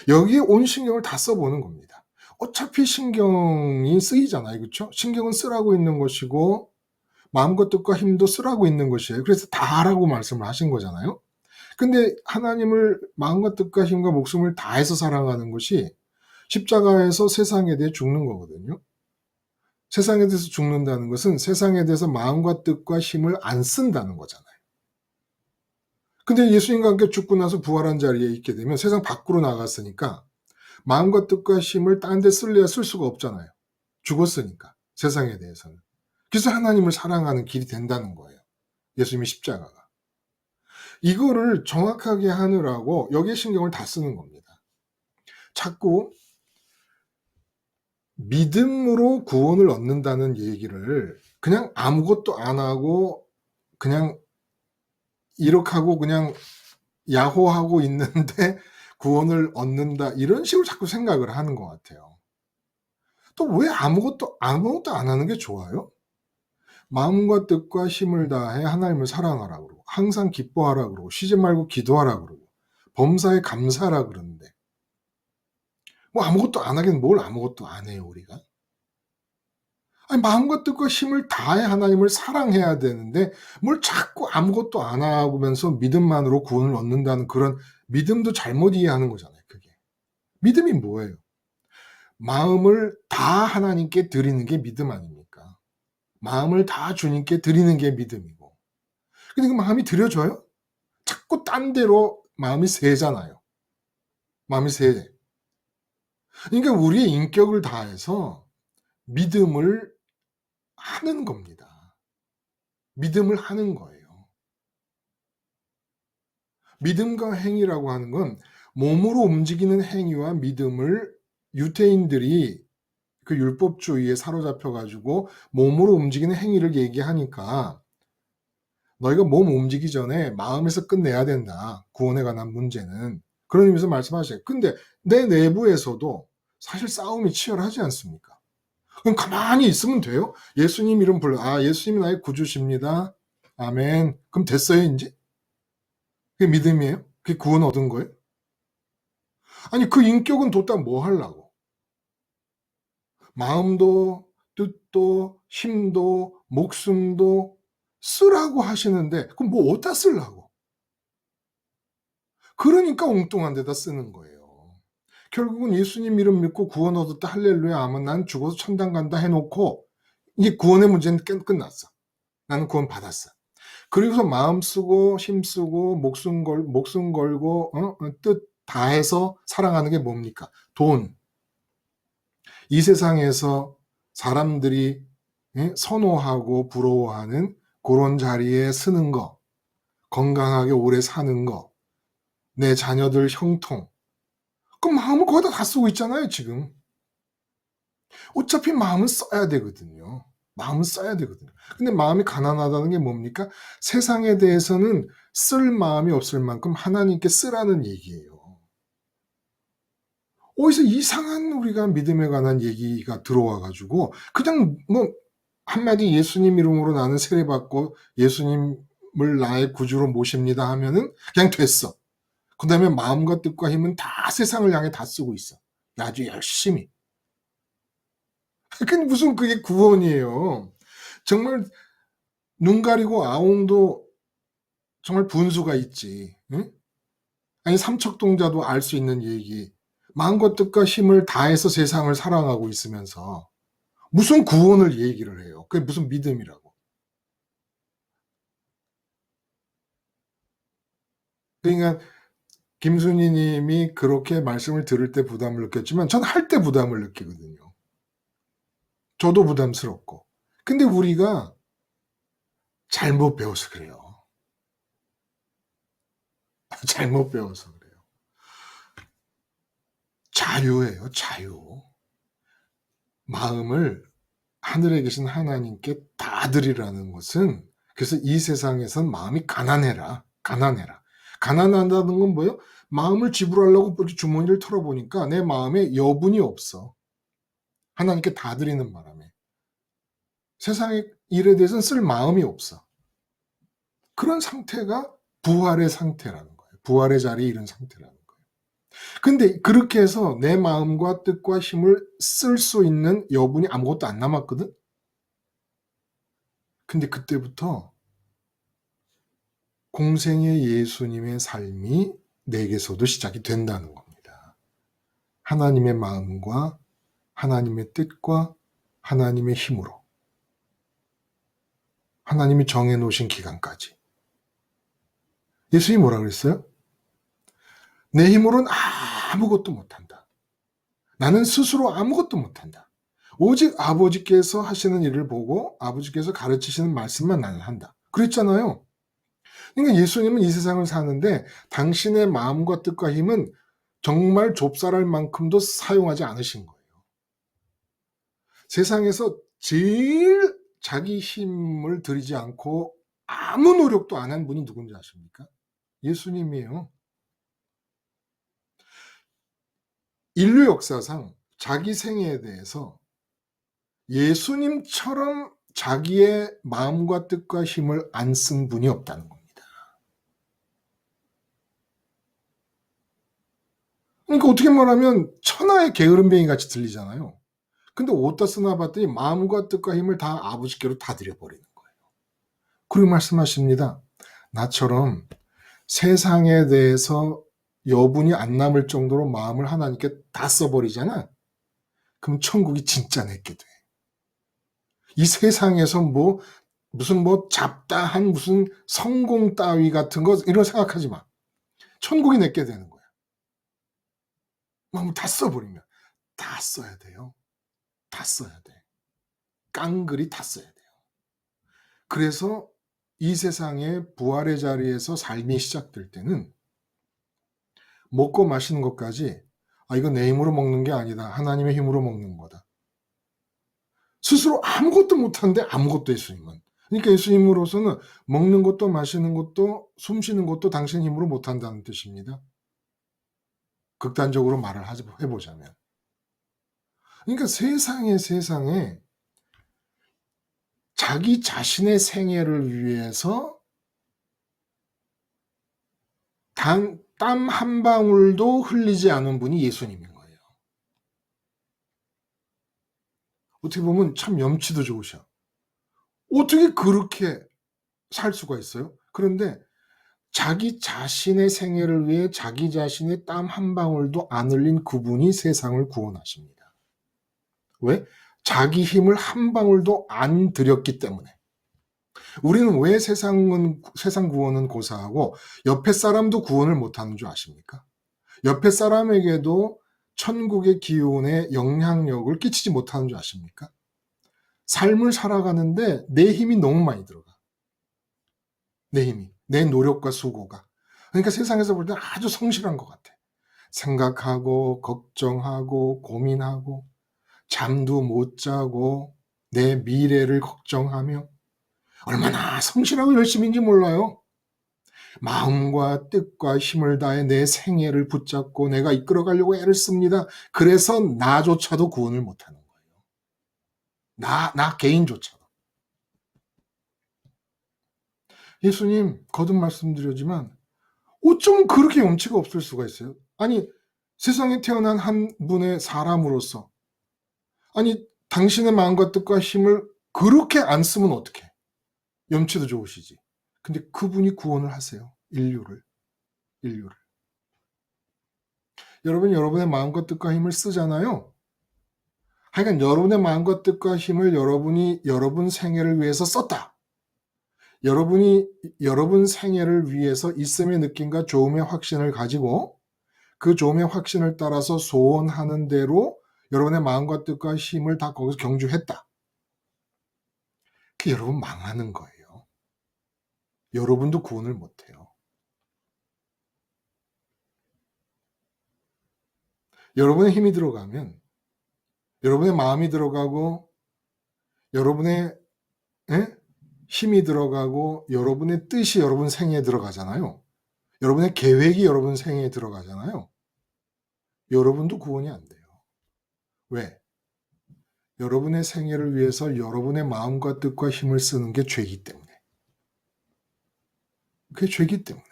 여기에 온 신경을 다 써보는 겁니다. 어차피 신경이 쓰이잖아요. 그렇죠? 신경은 쓰라고 있는 것이고 마음과 뜻과 힘도 쓰라고 있는 것이에요. 그래서 다 하라고 말씀을 하신 거잖아요. 근데 하나님을 마음과 뜻과 힘과 목숨을 다해서 사랑하는 것이 십자가에서 세상에 대해 죽는 거거든요. 세상에 대해서 죽는다는 것은 세상에 대해서 마음과 뜻과 힘을 안 쓴다는 거잖아요. 근데 예수님과 함께 죽고 나서 부활한 자리에 있게 되면 세상 밖으로 나갔으니까 마음과 뜻과 힘을 딴 데 쓸래야 쓸 수가 없잖아요. 죽었으니까 세상에 대해서는. 그래서 하나님을 사랑하는 길이 된다는 거예요. 예수님의 십자가가. 이거를 정확하게 하느라고 여기에 신경을 다 쓰는 겁니다. 자꾸 믿음으로 구원을 얻는다는 얘기를 그냥 아무것도 안 하고 그냥 이렇게 하고 그냥 야호하고 있는데 구원을 얻는다 이런 식으로 자꾸 생각을 하는 것 같아요. 또 왜 아무것도 안 하는 게 좋아요? 마음과 뜻과 힘을 다해 하나님을 사랑하라 그러고 항상 기뻐하라 그러고 쉬지 말고 기도하라 그러고 범사에 감사하라 그러는데 뭐 아무것도 안 하긴 뭘 아무것도 안 해요 우리가? 아니 마음과 뜻과 힘을 다해 하나님을 사랑해야 되는데 뭘 자꾸 아무것도 안 하면서 믿음만으로 구원을 얻는다는 그런 믿음도 잘못 이해하는 거잖아요 그게. 믿음이 뭐예요? 마음을 다 하나님께 드리는 게 믿음 아닙니까? 마음을 다 주님께 드리는 게 믿음이고. 근데 그 마음이 드려져요? 자꾸 딴 데로 마음이 새잖아요. 마음이 새. 그러니까 우리의 인격을 다해서 믿음을 하는 겁니다. 믿음을 하는 거예요. 믿음과 행위라고 하는 건 몸으로 움직이는 행위와 믿음을 유대인들이 그 율법주의에 사로잡혀 가지고 몸으로 움직이는 행위를 얘기하니까 너희가 몸 움직이기 전에 마음에서 끝내야 된다. 구원에 관한 문제는. 그런 의미에서 말씀하셔요. 근데 내 내부에서도 사실 싸움이 치열하지 않습니까? 그럼 가만히 있으면 돼요? 예수님 이름 불러. 아, 예수님이 나의 구주십니다. 아멘. 그럼 됐어요, 이제? 그게 믿음이에요? 그게 구원 얻은 거예요? 아니, 그 인격은 뒀다 뭐 하려고? 마음도, 뜻도, 힘도, 목숨도 쓰라고 하시는데, 그럼 뭐 어디다 쓰려고? 그러니까 엉뚱한 데다 쓰는 거예요. 결국은 예수님 이름 믿고 구원 얻었다 할렐루야 아멘 난 죽어서 천당 간다 해놓고 이게 구원의 문제는 끝났어. 나는 구원 받았어. 그리고서 마음 쓰고 힘 쓰고 목숨 걸고 뜻 다해서 사랑하는 게 뭡니까? 돈. 이 세상에서 사람들이 선호하고 부러워하는 그런 자리에 쓰는 거, 건강하게 오래 사는 거, 내 자녀들 형통. 그 마음을 거기다 다 쓰고 있잖아요, 지금. 어차피 마음은 써야 되거든요. 마음은 써야 되거든요. 근데 마음이 가난하다는 게 뭡니까? 세상에 대해서는 쓸 마음이 없을 만큼 하나님께 쓰라는 얘기예요. 어디서 이상한 우리가 믿음에 관한 얘기가 들어와가지고 그냥 뭐 한마디 예수님 이름으로 나는 세례받고 예수님을 나의 구주로 모십니다 하면은 그냥 됐어. 그 다음에 마음과 뜻과 힘은 다 세상을 향해 다 쓰고 있어. 아주 열심히. 근데 무슨 그게 구원이에요. 정말 눈 가리고 아웅도 정말 분수가 있지. 응? 아니 삼척동자도 알 수 있는 얘기. 마음과 뜻과 힘을 다해서 세상을 사랑하고 있으면서 무슨 구원을 얘기를 해요. 그게 무슨 믿음이라고. 그러니까 김순희 님이 그렇게 말씀을 들을 때 부담을 느꼈지만 전 할 때 부담을 느끼거든요. 저도 부담스럽고. 근데 우리가 잘못 배워서 그래요. 잘못 배워서 그래요. 자유예요, 자유. 마음을 하늘에 계신 하나님께 다 드리라는 것은 그래서 이 세상에선 마음이 가난해라. 가난해라. 가난한다는 건 뭐예요? 마음을 지불하려고 이렇게 주머니를 털어보니까 내 마음에 여분이 없어. 하나님께 다 드리는 바람에. 세상의 일에 대해서는 쓸 마음이 없어. 그런 상태가 부활의 상태라는 거예요. 부활의 자리에 이른 상태라는 거예요. 근데 그렇게 해서 내 마음과 뜻과 힘을 쓸 수 있는 여분이 아무것도 안 남았거든? 근데 그때부터 공생의 예수님의 삶이 내게서도 시작이 된다는 겁니다. 하나님의 마음과 하나님의 뜻과 하나님의 힘으로. 하나님이 정해놓으신 기간까지. 예수님이 뭐라 그랬어요? 내 힘으로는 아무것도 못한다. 나는 스스로 아무것도 못한다. 오직 아버지께서 하시는 일을 보고 아버지께서 가르치시는 말씀만 나는 한다. 그랬잖아요. 그러니까 예수님은 이 세상을 사는데 당신의 마음과 뜻과 힘은 정말 좁쌀할 만큼도 사용하지 않으신 거예요. 세상에서 제일 자기 힘을 들이지 않고 아무 노력도 안 한 분이 누군지 아십니까? 예수님이에요. 인류 역사상 자기 생애에 대해서 예수님처럼 자기의 마음과 뜻과 힘을 안 쓴 분이 없다는 겁니다. 그러니까 어떻게 말하면 천하의 게으름뱅이 같이 들리잖아요. 근데 어디다 쓰나 봤더니 마음과 뜻과 힘을 다 아버지께로 다 드려버리는 거예요. 그리고 말씀하십니다. 나처럼 세상에 대해서 여분이 안 남을 정도로 마음을 하나님께 다 써버리잖아. 그럼 천국이 진짜 내게 돼. 이 세상에서 무슨 잡다한 무슨 성공 따위 같은 거 이런 생각하지 마. 천국이 내게 되는 거야. 마음을 다 써버리면 다 써야 돼요. 다 써야 돼. 깡그리 다 써야 돼요. 그래서 이 세상에 부활의 자리에서 삶이 시작될 때는 먹고 마시는 것까지 이거 내 힘으로 먹는 게 아니다. 하나님의 힘으로 먹는 거다. 스스로 아무것도 못하는데 아무것도 예수님은. 그러니까 예수님으로서는 먹는 것도 마시는 것도 숨 쉬는 것도 당신 힘으로 못한다는 뜻입니다. 극단적으로 말을 해보자면. 그러니까 세상에 자기 자신의 생애를 위해서 땀 한 방울도 흘리지 않은 분이 예수님인 거예요. 어떻게 보면 참 염치도 좋으셔. 어떻게 그렇게 살 수가 있어요? 그런데 자기 자신의 생애를 위해 자기 자신의 땀 한 방울도 안 흘린 그분이 세상을 구원하십니다. 왜? 자기 힘을 한 방울도 안 들였기 때문에. 우리는 왜 세상 구원은 고사하고 옆에 사람도 구원을 못하는 줄 아십니까? 옆에 사람에게도 천국의 기운에 영향력을 끼치지 못하는 줄 아십니까? 삶을 살아가는데 내 힘이 너무 많이 들어가. 내 힘이. 내 노력과 수고가. 그러니까 세상에서 볼 때는 아주 성실한 것 같아. 생각하고 걱정하고 고민하고 잠도 못 자고 내 미래를 걱정하며 얼마나 성실하고 열심인지 몰라요. 마음과 뜻과 힘을 다해 내 생애를 붙잡고 내가 이끌어가려고 애를 씁니다. 그래서 나조차도 구원을 못하는 거예요. 나 개인조차도. 예수님, 거듭 말씀드리지만 어쩜 그렇게 염치가 없을 수가 있어요? 아니, 세상에 태어난 한 분의 사람으로서 당신의 마음과 뜻과 힘을 그렇게 안 쓰면 어떡해? 염치도 좋으시지. 근데 그분이 구원을 하세요. 인류를. 여러분, 여러분의 마음과 뜻과 힘을 쓰잖아요. 하여간 여러분의 마음과 뜻과 힘을 여러분이 여러분 생애를 위해서 썼다. 여러분이 여러분 생애를 위해서 있음의 느낌과 좋음의 확신을 가지고 그 좋음의 확신을 따라서 소원하는 대로 여러분의 마음과 뜻과 힘을 다 거기서 경주했다. 그 여러분 망하는 거예요. 여러분도 구원을 못해요. 여러분의 힘이 들어가면 여러분의 마음이 들어가고 여러분의 힘이 들어가고 여러분의 뜻이 여러분 생애에 들어가잖아요. 여러분의 계획이 여러분 생애에 들어가잖아요. 여러분도 구원이 안 돼요. 왜? 여러분의 생애를 위해서 여러분의 마음과 뜻과 힘을 쓰는 게 죄이기 때문에. 그게 죄이기 때문에.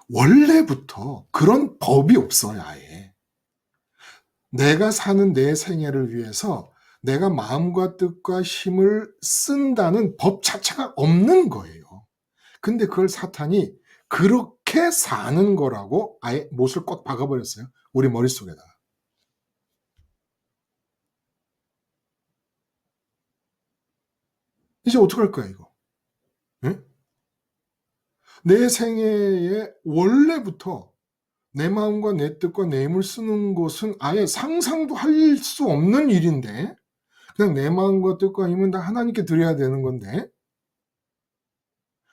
원래부터 그런 법이 없어요, 아예. 내가 사는 내 생애를 위해서 내가 마음과 뜻과 힘을 쓴다는 법 자체가 없는 거예요. 근데 그걸 사탄이 그렇게 사는 거라고 아예 못을 꽉 박아버렸어요. 우리 머릿속에다가. 이제 어떡할 거야, 이거? 응? 내 생애에 원래부터 내 마음과 내 뜻과 내 힘을 쓰는 것은 아예 상상도 할 수 없는 일인데 그냥 내 마음과 뜻과 힘은 다 하나님께 드려야 되는 건데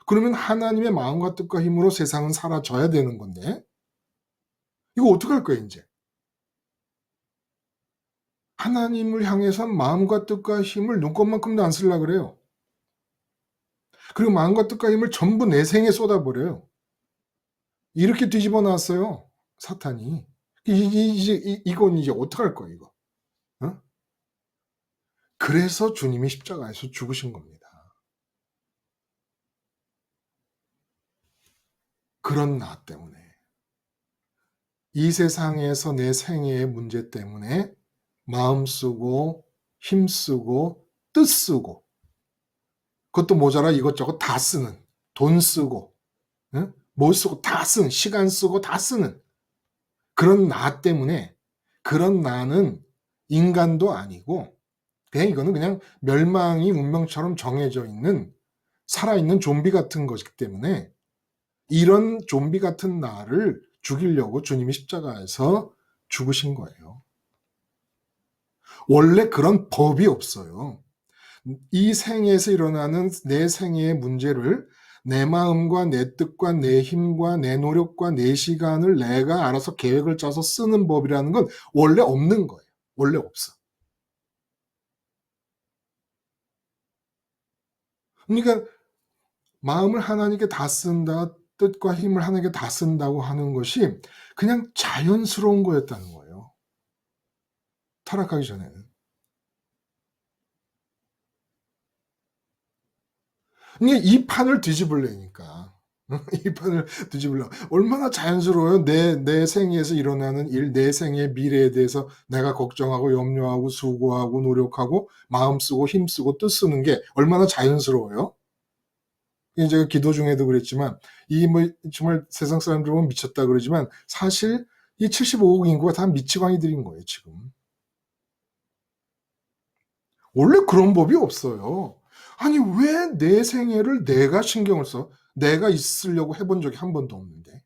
그러면 하나님의 마음과 뜻과 힘으로 세상은 사라져야 되는 건데 이거 어떡할 거야 이제? 하나님을 향해서 마음과 뜻과 힘을 눈꼽만큼도 안 쓰려고 그래요. 그리고 마음과 뜻과 힘을 전부 내 생에 쏟아버려요. 이렇게 뒤집어 놨어요. 사탄이. 이건 이제 어떡할 거야 이거? 어? 그래서 주님이 십자가에서 죽으신 겁니다. 그런 나 때문에. 이 세상에서 내 생애의 문제 때문에 마음 쓰고 힘 쓰고 뜻 쓰고 그것도 모자라 이것저것 다 쓰는 돈 쓰고 뭐 쓰고 다 쓰는 시간 쓰고 다 쓰는 그런 나 때문에 그런 나는 인간도 아니고 그냥 이거는 그냥 멸망이 운명처럼 정해져 있는 살아있는 좀비 같은 것이기 때문에 이런 좀비 같은 나를 죽이려고 주님이 십자가에서 죽으신 거예요. 원래 그런 법이 없어요. 이 생에서 일어나는 내 생애의 문제를 내 마음과 내 뜻과 내 힘과 내 노력과 내 시간을 내가 알아서 계획을 짜서 쓰는 법이라는 건 원래 없는 거예요. 원래 없어. 그러니까 마음을 하나님께 다 쓴다, 뜻과 힘을 하나님께 다 쓴다고 하는 것이 그냥 자연스러운 거였다는 거예요. 타락하기 전에는. 그러니까 이 판을 뒤집으려니까. 이 판을 뒤집으려 얼마나 자연스러워요. 내 생에서 일어나는 일, 내 생의 미래에 대해서 내가 걱정하고 염려하고 수고하고 노력하고 마음 쓰고 힘 쓰고 뜻 쓰는 게 얼마나 자연스러워요. 제가 기도 중에도 그랬지만 이 뭐 정말 세상 사람들 보면 미쳤다 그러지만 사실 이 75억 인구가 다 미치광이들인 거예요, 지금. 원래 그런 법이 없어요. 아니 왜 내 생애를 내가 신경을 써? 내가 있으려고 해본 적이 한 번도 없는데.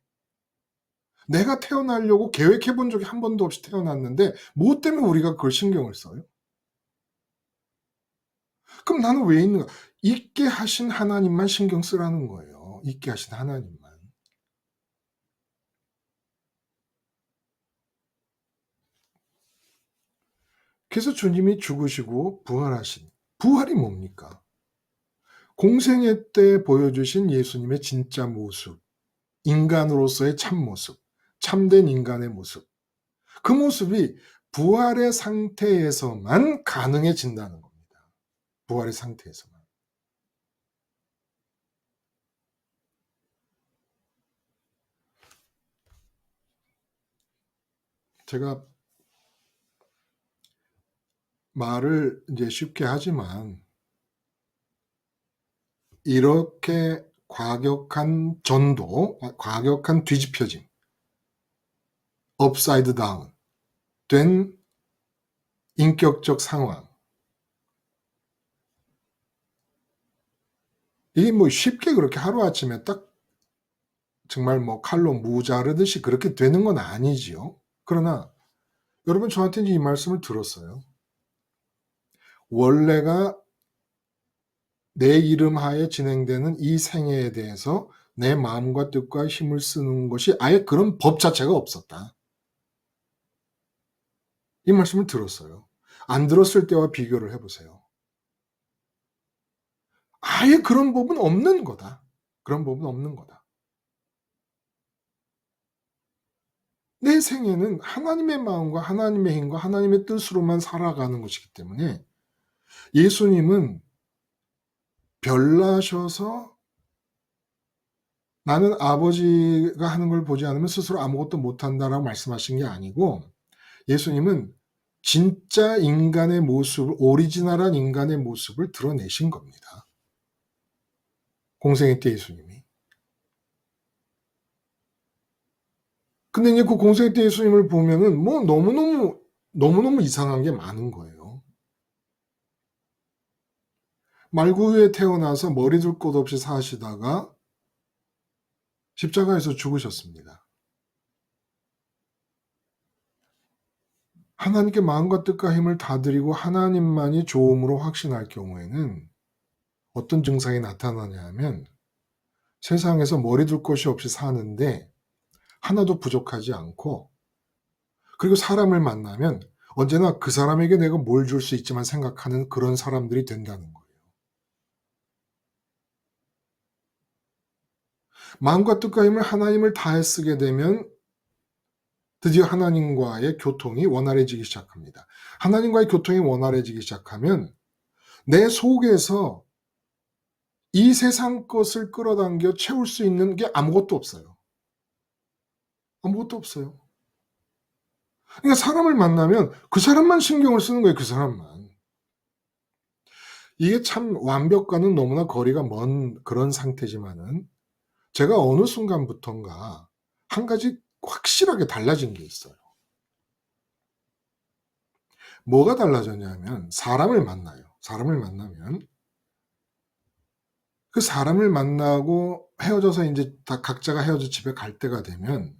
내가 태어나려고 계획해 본 적이 한 번도 없이 태어났는데 뭐 때문에 우리가 그걸 신경을 써요? 그럼 나는 왜 있는가? 있게 하신 하나님만 신경 쓰라는 거예요. 있게 하신 하나님만. 그래서 주님이 죽으시고 부활하신 부활이 뭡니까? 공생애 때 보여주신 예수님의 진짜 모습, 인간으로서의 참모습, 참된 인간의 모습. 그 모습이 부활의 상태에서만 가능해진다는 겁니다. 부활의 상태에서만. 제가 말을 이제 쉽게 하지만 이렇게 과격한 전도, 과격한 뒤집혀짐, 업사이드 다운 된 인격적 상황. 이게 뭐 쉽게 그렇게 하루아침에 딱 정말 뭐 칼로 무 자르듯이 그렇게 되는 건 아니지요. 그러나 여러분 저한테 이 말씀을 들었어요. 원래가 내 이름 하에 진행되는 이 생애에 대해서 내 마음과 뜻과 힘을 쓰는 것이 아예 그런 법 자체가 없었다. 이 말씀을 들었어요. 안 들었을 때와 비교를 해 보세요. 아예 그런 법은 없는 거다. 그런 법은 없는 거다. 내 생애는 하나님의 마음과 하나님의 힘과 하나님의 뜻으로만 살아가는 것이기 때문에 예수님은 별나셔서 나는 아버지가 하는 걸 보지 않으면 스스로 아무것도 못한다라고 말씀하신 게 아니고 예수님은 진짜 인간의 모습을 오리지널한 인간의 모습을 드러내신 겁니다. 공생애 때 예수님이. 근데 이제 그 공생애 때 예수님을 보면은 뭐 너무너무 이상한 게 많은 거예요. 말구유에 태어나서 머리 둘 곳 없이 사시다가 십자가에서 죽으셨습니다. 하나님께 마음과 뜻과 힘을 다 드리고 하나님만이 좋음으로 확신할 경우에는 어떤 증상이 나타나냐 하면 세상에서 머리 둘 곳이 없이 사는데 하나도 부족하지 않고 그리고 사람을 만나면 언제나 그 사람에게 내가 뭘 줄 수 있지만 생각하는 그런 사람들이 된다는 거예요. 마음과 뜻과 힘을 하나님을 다해 쓰게 되면 드디어 하나님과의 교통이 원활해지기 시작합니다. 하나님과의 교통이 원활해지기 시작하면 내 속에서 이 세상 것을 끌어당겨 채울 수 있는 게 아무것도 없어요. 아무것도 없어요. 그러니까 사람을 만나면 그 사람만 신경을 쓰는 거예요, 그 사람만. 이게 참 완벽과는 너무나 거리가 먼 그런 상태지만은 제가 어느 순간부턴가 한 가지 확실하게 달라진 게 있어요. 뭐가 달라졌냐면 사람을 만나요. 사람을 만나면 그 사람을 만나고 헤어져서 인제 다 각자가 헤어져 집에 갈 때가 되면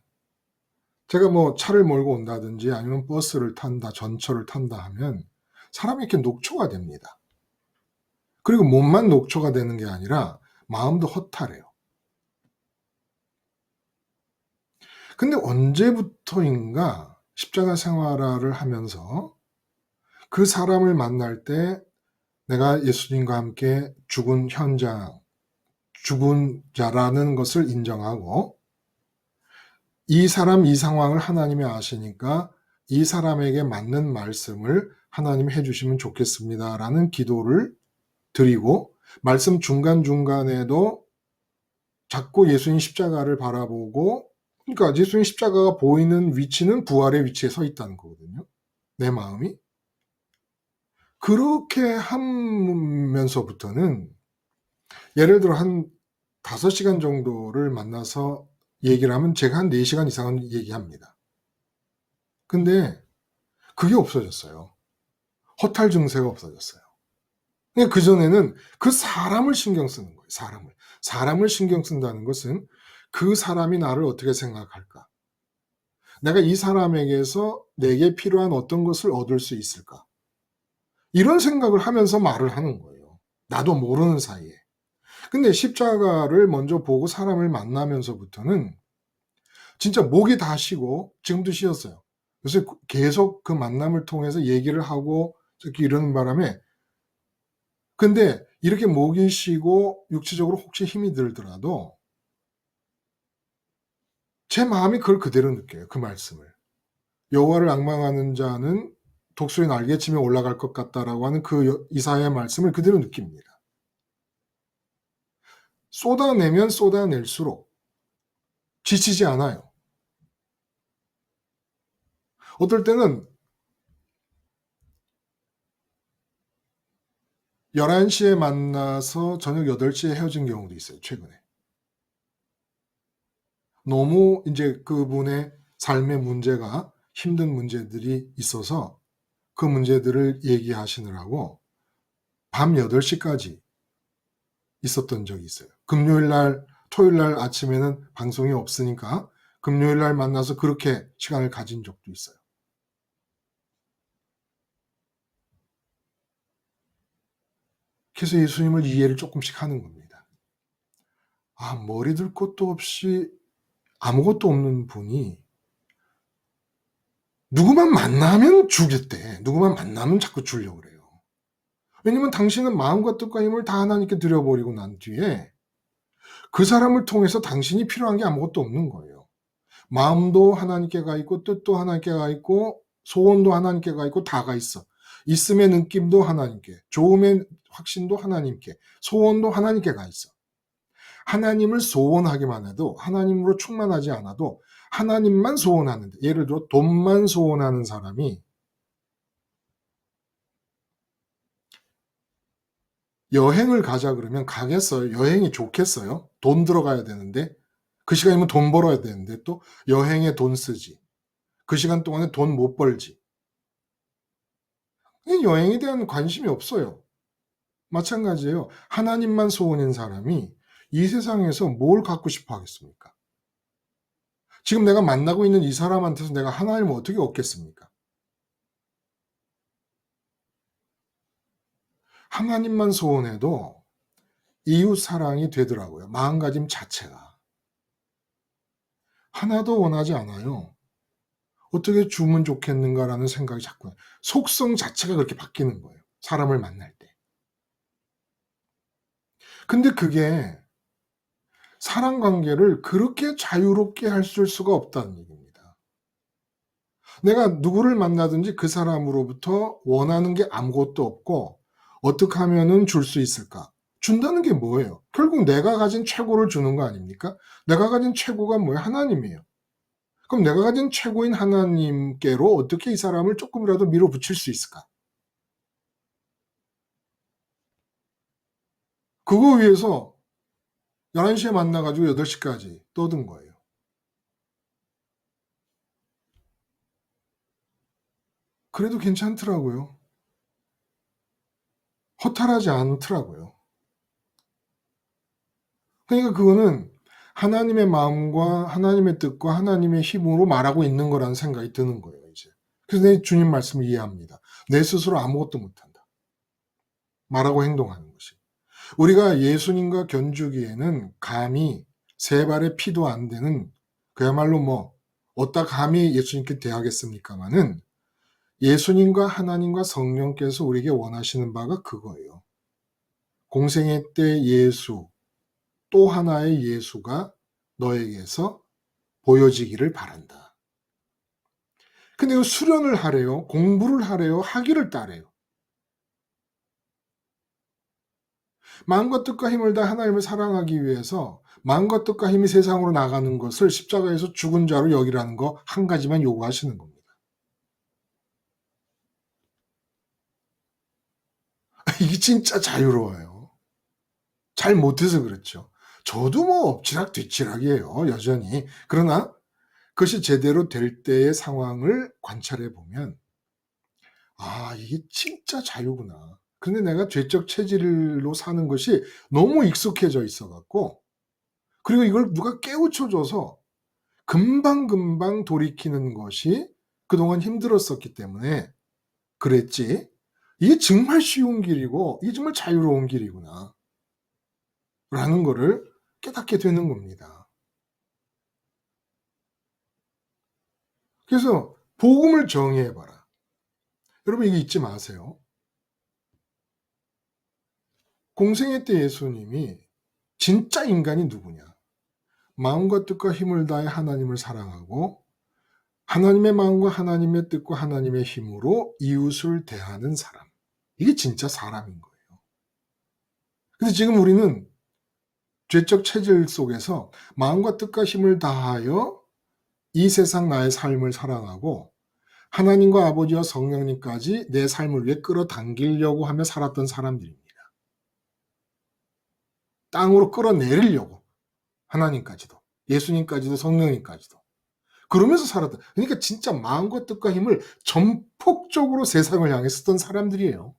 제가 뭐 차를 몰고 온다든지 아니면 버스를 탄다, 전철을 탄다 하면 사람이 이렇게 녹초가 됩니다. 그리고 몸만 녹초가 되는 게 아니라 마음도 허탈해요. 근데 언제부터인가 십자가 생활을 하면서 그 사람을 만날 때 내가 예수님과 함께 죽은 현장, 죽은 자라는 것을 인정하고 이 사람, 이 상황을 하나님이 아시니까 이 사람에게 맞는 말씀을 하나님이 해주시면 좋겠습니다라는 기도를 드리고 말씀 중간중간에도 자꾸 예수님 십자가를 바라보고 그러니까 예수님 십자가가 보이는 위치는 부활의 위치에 서 있다는 거거든요. 내 마음이. 그렇게 하면서부터는 예를 들어 한 5시간 정도를 만나서 얘기를 하면 제가 한 4시간 이상은 얘기합니다. 근데 그게 없어졌어요. 허탈 증세가 없어졌어요. 그전에는 그 사람을 신경 쓰는 거예요. 사람을. 사람을 신경 쓴다는 것은 그 사람이 나를 어떻게 생각할까? 내가 이 사람에게서 내게 필요한 어떤 것을 얻을 수 있을까? 이런 생각을 하면서 말을 하는 거예요. 나도 모르는 사이에. 근데 십자가를 먼저 보고 사람을 만나면서부터는 진짜 목이 다 쉬고 지금도 쉬었어요. 요새 계속 그 만남을 통해서 얘기를 하고 이러는 바람에 근데 이렇게 목이 쉬고 육체적으로 혹시 힘이 들더라도 제 마음이 그걸 그대로 느껴요. 그 말씀을. 여호와를 앙망하는 자는 독수리 날개치며 올라갈 것 같다라고 하는 그 이사야의 말씀을 그대로 느낍니다. 쏟아내면 쏟아낼수록 지치지 않아요. 어떨 때는 11시에 만나서 저녁 8시에 헤어진 경우도 있어요, 최근에. 너무 이제 그분의 삶의 문제가 힘든 문제들이 있어서 그 문제들을 얘기하시느라고 밤 8시까지 있었던 적이 있어요. 금요일 날, 토요일 날 아침에는 방송이 없으니까 금요일 날 만나서 그렇게 시간을 가진 적도 있어요. 그래서 예수님을 이해를 조금씩 하는 겁니다. 아, 머리 들 것도 없이 아무것도 없는 분이 누구만 만나면 주겠대. 누구만 만나면 자꾸 주려고 그래요. 왜냐면 당신은 마음과 뜻과 힘을 다 하나님께 드려버리고 난 뒤에 그 사람을 통해서 당신이 필요한 게 아무것도 없는 거예요. 마음도 하나님께 가 있고 뜻도 하나님께 가 있고 소원도 하나님께 가 있고 다가 있어. 있음의 느낌도 하나님께, 좋음의 확신도 하나님께, 소원도 하나님께 가 있어. 하나님을 소원하기만 해도 하나님으로 충만하지 않아도 하나님만 소원하는데 예를 들어 돈만 소원하는 사람이 여행을 가자 그러면 가겠어요? 여행이 좋겠어요? 돈 들어가야 되는데 그 시간이면 돈 벌어야 되는데 또 여행에 돈 쓰지. 그 시간 동안에 돈 못 벌지. 여행에 대한 관심이 없어요. 마찬가지예요. 하나님만 소원인 사람이 이 세상에서 뭘 갖고 싶어 하겠습니까? 지금 내가 만나고 있는 이 사람한테서 내가 하나님을 어떻게 얻겠습니까? 하나님만 소원해도 이웃 사랑이 되더라고요. 마음가짐 자체가. 하나도 원하지 않아요. 어떻게 주면 좋겠는가라는 생각이 자꾸 속성 자체가 그렇게 바뀌는 거예요. 사람을 만날 때. 근데 그게 사람 관계를 그렇게 자유롭게 할 수가 없다는 얘기입니다. 내가 누구를 만나든지 그 사람으로부터 원하는 게 아무것도 없고 어떻게 하면은 줄 수 있을까? 준다는 게 뭐예요? 결국 내가 가진 최고를 주는 거 아닙니까? 내가 가진 최고가 뭐예요? 하나님이에요. 그럼 내가 가진 최고인 하나님께로 어떻게 이 사람을 조금이라도 밀어붙일 수 있을까? 그거 위해서 11시에 만나 가지고 8시까지 떠든 거예요. 그래도 괜찮더라고요. 허탈하지 않더라고요. 그러니까 그거는 하나님의 마음과 하나님의 뜻과 하나님의 힘으로 말하고 있는 거라는 생각이 드는 거예요, 이제. 그래서 내 주님 말씀을 이해합니다. 내 스스로 아무것도 못한다. 말하고 행동하는 것이. 우리가 예수님과 견주기에는 감히 세 발의 피도 안 되는 그야말로 뭐 어따 감히 예수님께 대하겠습니까마는 예수님과 하나님과 성령께서 우리에게 원하시는 바가 그거예요. 공생애 때 예수, 또 하나의 예수가 너에게서 보여지기를 바란다. 근데 이거 수련을 하래요? 공부를 하래요? 학위를 따래요? 마음과 뜻과 힘을 다 하나님을 사랑하기 위해서 마음과 뜻과 힘이 세상으로 나가는 것을 십자가에서 죽은 자로 여기라는 거 한 가지만 요구하시는 겁니다. 이게 진짜 자유로워요. 잘 못해서 그렇죠. 저도 뭐 엎치락뒤치락이에요, 여전히. 그러나 그것이 제대로 될 때의 상황을 관찰해 보면 아, 이게 진짜 자유구나. 근데 내가 죄적 체질로 사는 것이 너무 익숙해져 있어 갖고, 그리고 이걸 누가 깨우쳐 줘서 금방금방 돌이키는 것이 그동안 힘들었었기 때문에 그랬지. 이게 정말 쉬운 길이고 이게 정말 자유로운 길이구나. 라는 거를 깨닫게 되는 겁니다. 그래서 복음을 정의해 봐라. 여러분 이거 잊지 마세요. 공생애 때 예수님이 진짜 인간이 누구냐? 마음과 뜻과 힘을 다해 하나님을 사랑하고 하나님의 마음과 하나님의 뜻과 하나님의 힘으로 이웃을 대하는 사람. 이게 진짜 사람인 거예요. 근데 지금 우리는 죄적 체질 속에서 마음과 뜻과 힘을 다하여 이 세상 나의 삶을 사랑하고 하나님과 아버지와 성령님까지 내 삶을 위해 끌어당기려고 하며 살았던 사람들입니다. 땅으로 끌어내리려고 하나님까지도 예수님까지도 성령님까지도 그러면서 살았다. 그러니까 진짜 마음과 뜻과 힘을 전폭적으로 세상을 향해 쓰던 사람들이에요.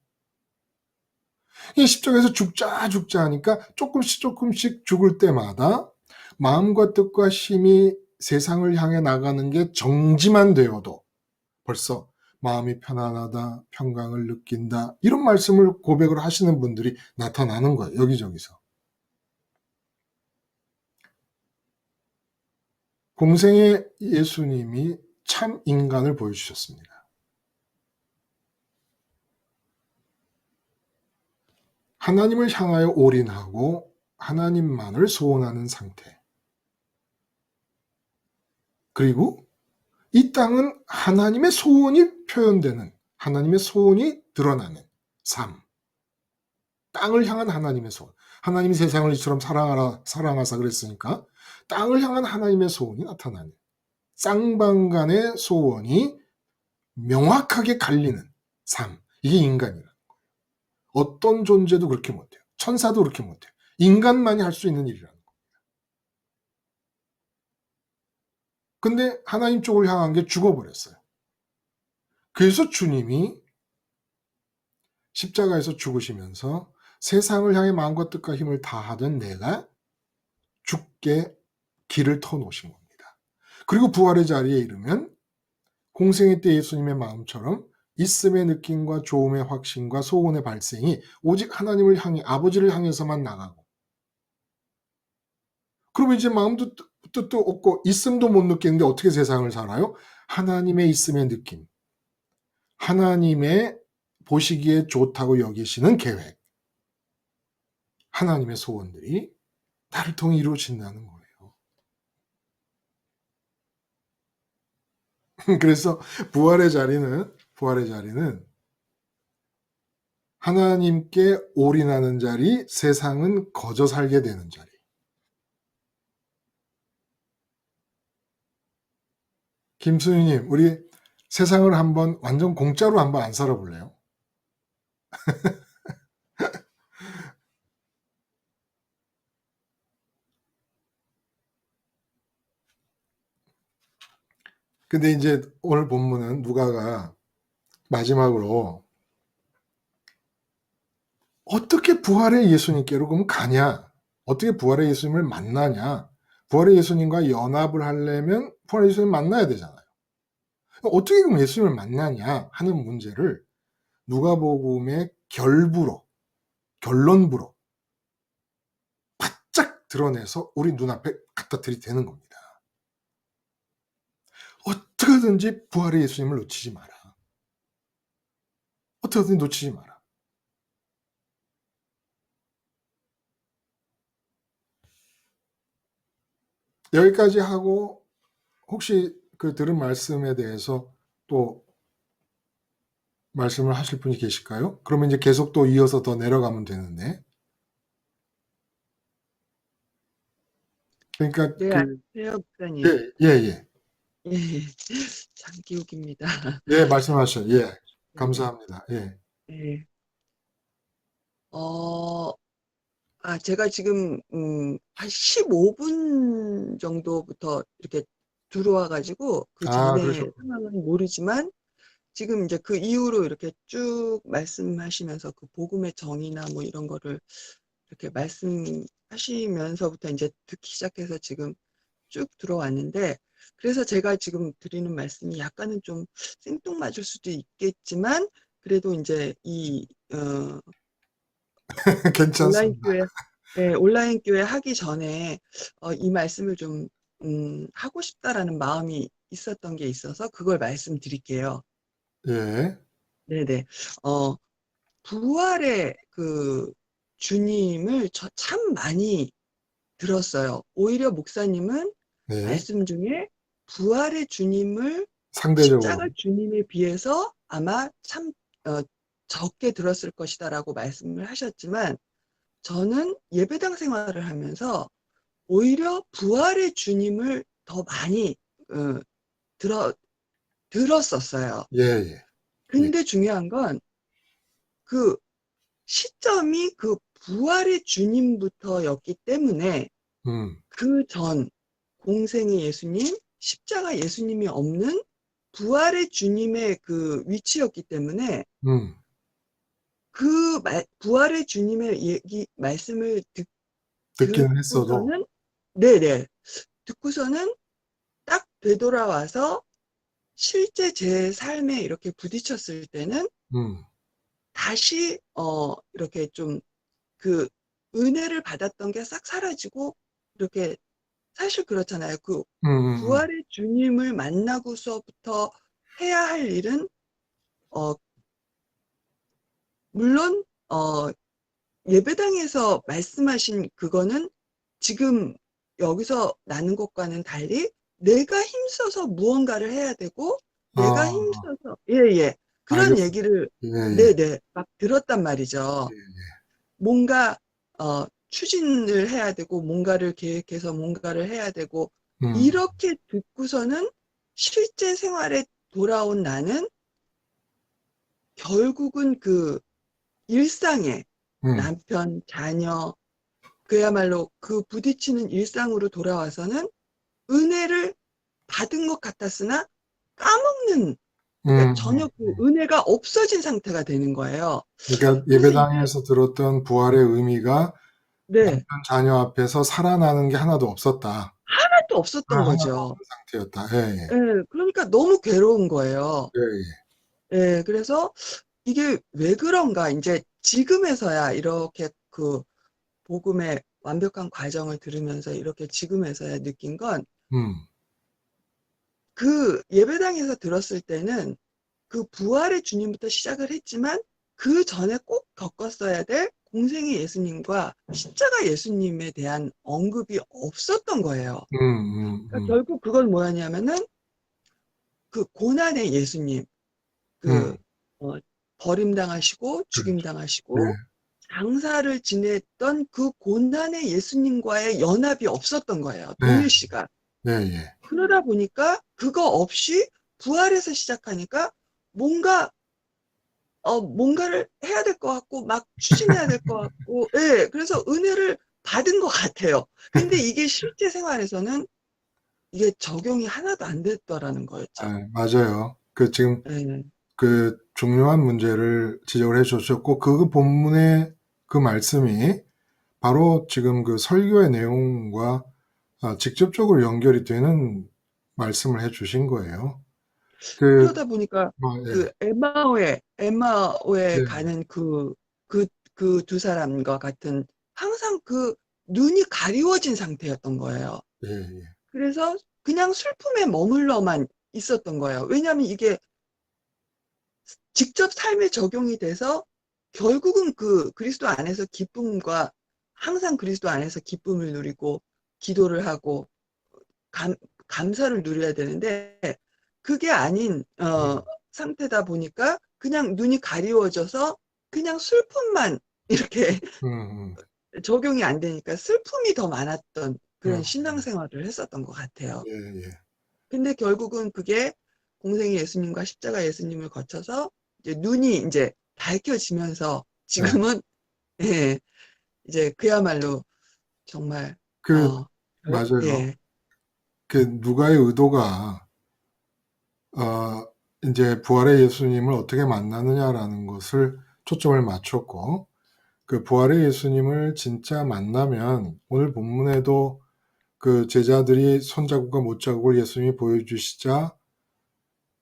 이 십자가에서 죽자 하니까 조금씩 죽을 때마다 마음과 뜻과 힘이 세상을 향해 나가는 게 정지만 되어도 벌써 마음이 편안하다, 평강을 느낀다 이런 말씀을 고백을 하시는 분들이 나타나는 거예요. 여기저기서. 공생의 예수님이 참 인간을 보여주셨습니다. 하나님을 향하여 올인하고 하나님만을 소원하는 상태. 그리고 이 땅은 하나님의 소원이 표현되는, 하나님의 소원이 드러나는 삶. 땅을 향한 하나님의 소원. 하나님이 세상을 이처럼 사랑하사 그랬으니까 땅을 향한 하나님의 소원이 나타나는 쌍방간의 소원이 명확하게 갈리는 삶. 이게 인간이라. 어떤 존재도 그렇게 못해요. 천사도 그렇게 못해요. 인간만이 할 수 있는 일이라는 거예요. 근데 하나님 쪽을 향한 게 죽어버렸어요. 그래서 주님이 십자가에서 죽으시면서 세상을 향해 마음과 뜻과 힘을 다하던 내가 죽게 길을 터놓으신 겁니다. 그리고 부활의 자리에 이르면 공생애 때 예수님의 마음처럼 있음의 느낌과 좋음의 확신과 소원의 발생이 오직 하나님을 향해 아버지를 향해서만 나가고 그러면 이제 마음도 뜻도 없고 있음도 못 느끼는데 어떻게 세상을 살아요? 하나님의 있음의 느낌, 하나님의 보시기에 좋다고 여기시는 계획, 하나님의 소원들이 나를 통해 이루어진다는 거예요. 그래서 부활의 자리는 하나님께 올인하는 자리, 세상은 거저 살게 되는 자리. 김수희님, 우리 세상을 한번 완전 공짜로 한번 안 살아볼래요? 근데 이제 오늘 본문은 누가가 마지막으로 어떻게 부활의 예수님께로 그럼 가냐? 어떻게 부활의 예수님을 만나냐? 부활의 예수님과 연합을 하려면 부활의 예수님 만나야 되잖아요. 어떻게 그럼 예수님을 만나냐 하는 문제를 누가복음의 결론부로 바짝 드러내서 우리 눈앞에 갖다 들이대는 겁니다. 어떻게든지 부활의 예수님을 놓치지 마라. 어떻게든지 놓치지 마라. 여기까지 하고 혹시 그 들은 말씀에 대해서 또 말씀을 하실 분이 계실까요? 그러면 이제 계속 또 이어서 더 내려가면 되는데. 그러니까
네,
그
안녕하세요, 목사님.
예, 예, 예.
예, 장기욱입니다.
예, 말씀하셔. 예.
네네.
감사합니다. 예.
예. 제가 지금, 한 15분 정도부터 이렇게 들어와가지고, 그
아,
전에
그러셨군요.
상황은 모르지만, 지금 이제 그 이후로 이렇게 쭉 말씀하시면서 그 복음의 정의나 뭐 이런 거를 이렇게 말씀하시면서부터 이제 듣기 시작해서 지금 쭉 들어왔는데, 그래서 제가 지금 드리는 말씀이 약간은 좀 생뚱맞을 수도 있겠지만, 그래도 이제 온라인
괜찮습니다.
교회, 예, 온라인 교회 하기 전에, 이 말씀을 좀, 하고 싶다라는 마음이 있었던 게 있어서 그걸 말씀드릴게요.
예.
네네. 어, 부활의 그 주님을 저 참 많이 들었어요. 오히려 목사님은
네.
말씀 중에 부활의 주님을
상대적으로.
십자가 주님에 비해서 아마 참 어, 적게 들었을 것이다라고 말씀을 하셨지만 저는 예배당 생활을 하면서 오히려 부활의 주님을 더 많이 어, 들어, 들었었어요.
예, 예. 예.
근데 중요한 건 그 시점이 그 부활의 주님부터였기 때문에
음.
그 전 공생의 예수님, 십자가 예수님이 없는 부활의 주님의 그 위치였기 때문에
음.
부활의 주님의 말씀을
듣기는 했어도
듣고서는, 네네, 듣고서는 딱 되돌아와서 실제 제 삶에 이렇게 부딪혔을 때는
음.
다시, 이렇게 좀 그 은혜를 받았던 게 싹 사라지고, 이렇게 사실 그렇잖아요. 그
음, 음, 음.
부활의 주님을 만나고서부터 해야 할 일은, 어, 물론, 예배당에서 말씀하신 그거는 지금 여기서 나눈 것과는 달리 내가 힘써서 무언가를 해야 되고, 내가
아,
힘써서, 예, 예. 그런
알겠습니다.
얘기를,
예, 예.
네네, 막 들었단 말이죠. 뭔가, 추진을 해야 되고, 뭔가를 계획해서 뭔가를 해야 되고,
음.
이렇게 듣고서는 실제 생활에 돌아온 나는 결국은 그 일상에
음.
남편, 자녀, 그야말로 그 부딪히는 일상으로 돌아와서는 은혜를 받은 것 같았으나 까먹는, 그러니까
음.
전혀 그 은혜가 없어진 상태가 되는 거예요.
그러니까
그래서 이게,
예배당에서 들었던 부활의 의미가
네,
남편 자녀 앞에서 살아나는 게 하나도 없었다.
하나도
아,
없었던
하나도
거죠.
없는 상태였다. 예, 예.
예, 그러니까 너무 괴로운 거예요.
예, 예.
예, 그래서 이게 왜 그런가, 이제 지금에서야 이렇게 그 복음의 완벽한 과정을 들으면서 이렇게 지금에서야 느낀 건
음.
그 예배당에서 들었을 때는 그 부활의 주님부터 시작을 했지만 그 전에 꼭 겪었어야 될 공생의 예수님과 십자가 예수님에 대한 언급이 없었던 거예요. 그러니까
음.
결국 그건 뭐였냐면은 그 고난의 예수님, 그
음.
어, 버림당하시고
그렇죠.
죽임당하시고
예.
장사를 지냈던 그 고난의 예수님과의 연합이 없었던 거예요.
네.
동일시가.
예, 예.
그러다 보니까 그거 없이 부활해서 시작하니까 뭔가 뭔가를 해야 될 것 같고 막 추진해야 될 것 같고, 예, 그래서 은혜를 받은 것 같아요. 근데 이게 실제 생활에서는 이게 적용이 하나도 안 됐더라는 거였죠.
예, 맞아요. 그 지금
예,
그 중요한 문제를 지적을 해 주셨고 그 본문의 그 말씀이 바로 지금 그 설교의 내용과 직접적으로 연결이 되는 말씀을 해 주신 거예요. 그
그러다 보니까
예.
그 에마오에
네.
가는 그 두 사람과 같은 항상 그 눈이 가리워진 상태였던 거예요.
예, 예.
그래서 그냥 슬픔에 머물러만 있었던 거예요. 왜냐하면 이게 직접 삶에 적용이 돼서 결국은 그 그리스도 안에서 기쁨과 항상 그리스도 안에서 기쁨을 누리고 기도를 하고 감, 감사를 누려야 되는데 그게 아닌 상태다 보니까 그냥 눈이 가리워져서 그냥 슬픔만 이렇게
음,
적용이 안 되니까 슬픔이 더 많았던 그런
음,
신앙생활을 했었던 것 같아요.
예, 예.
근데 결국은 그게 공생의 예수님과 십자가 예수님을 거쳐서 이제 눈이 이제 밝혀지면서
네.
지금은 예, 이제 그야말로 정말
그, 맞아요.
예,
그 누가의 의도가 이제 부활의 예수님을 어떻게 만나느냐라는 것을 초점을 맞췄고, 그 부활의 예수님을 진짜 만나면 오늘 본문에도 그 제자들이 손자국과 못자국을 예수님이 보여주시자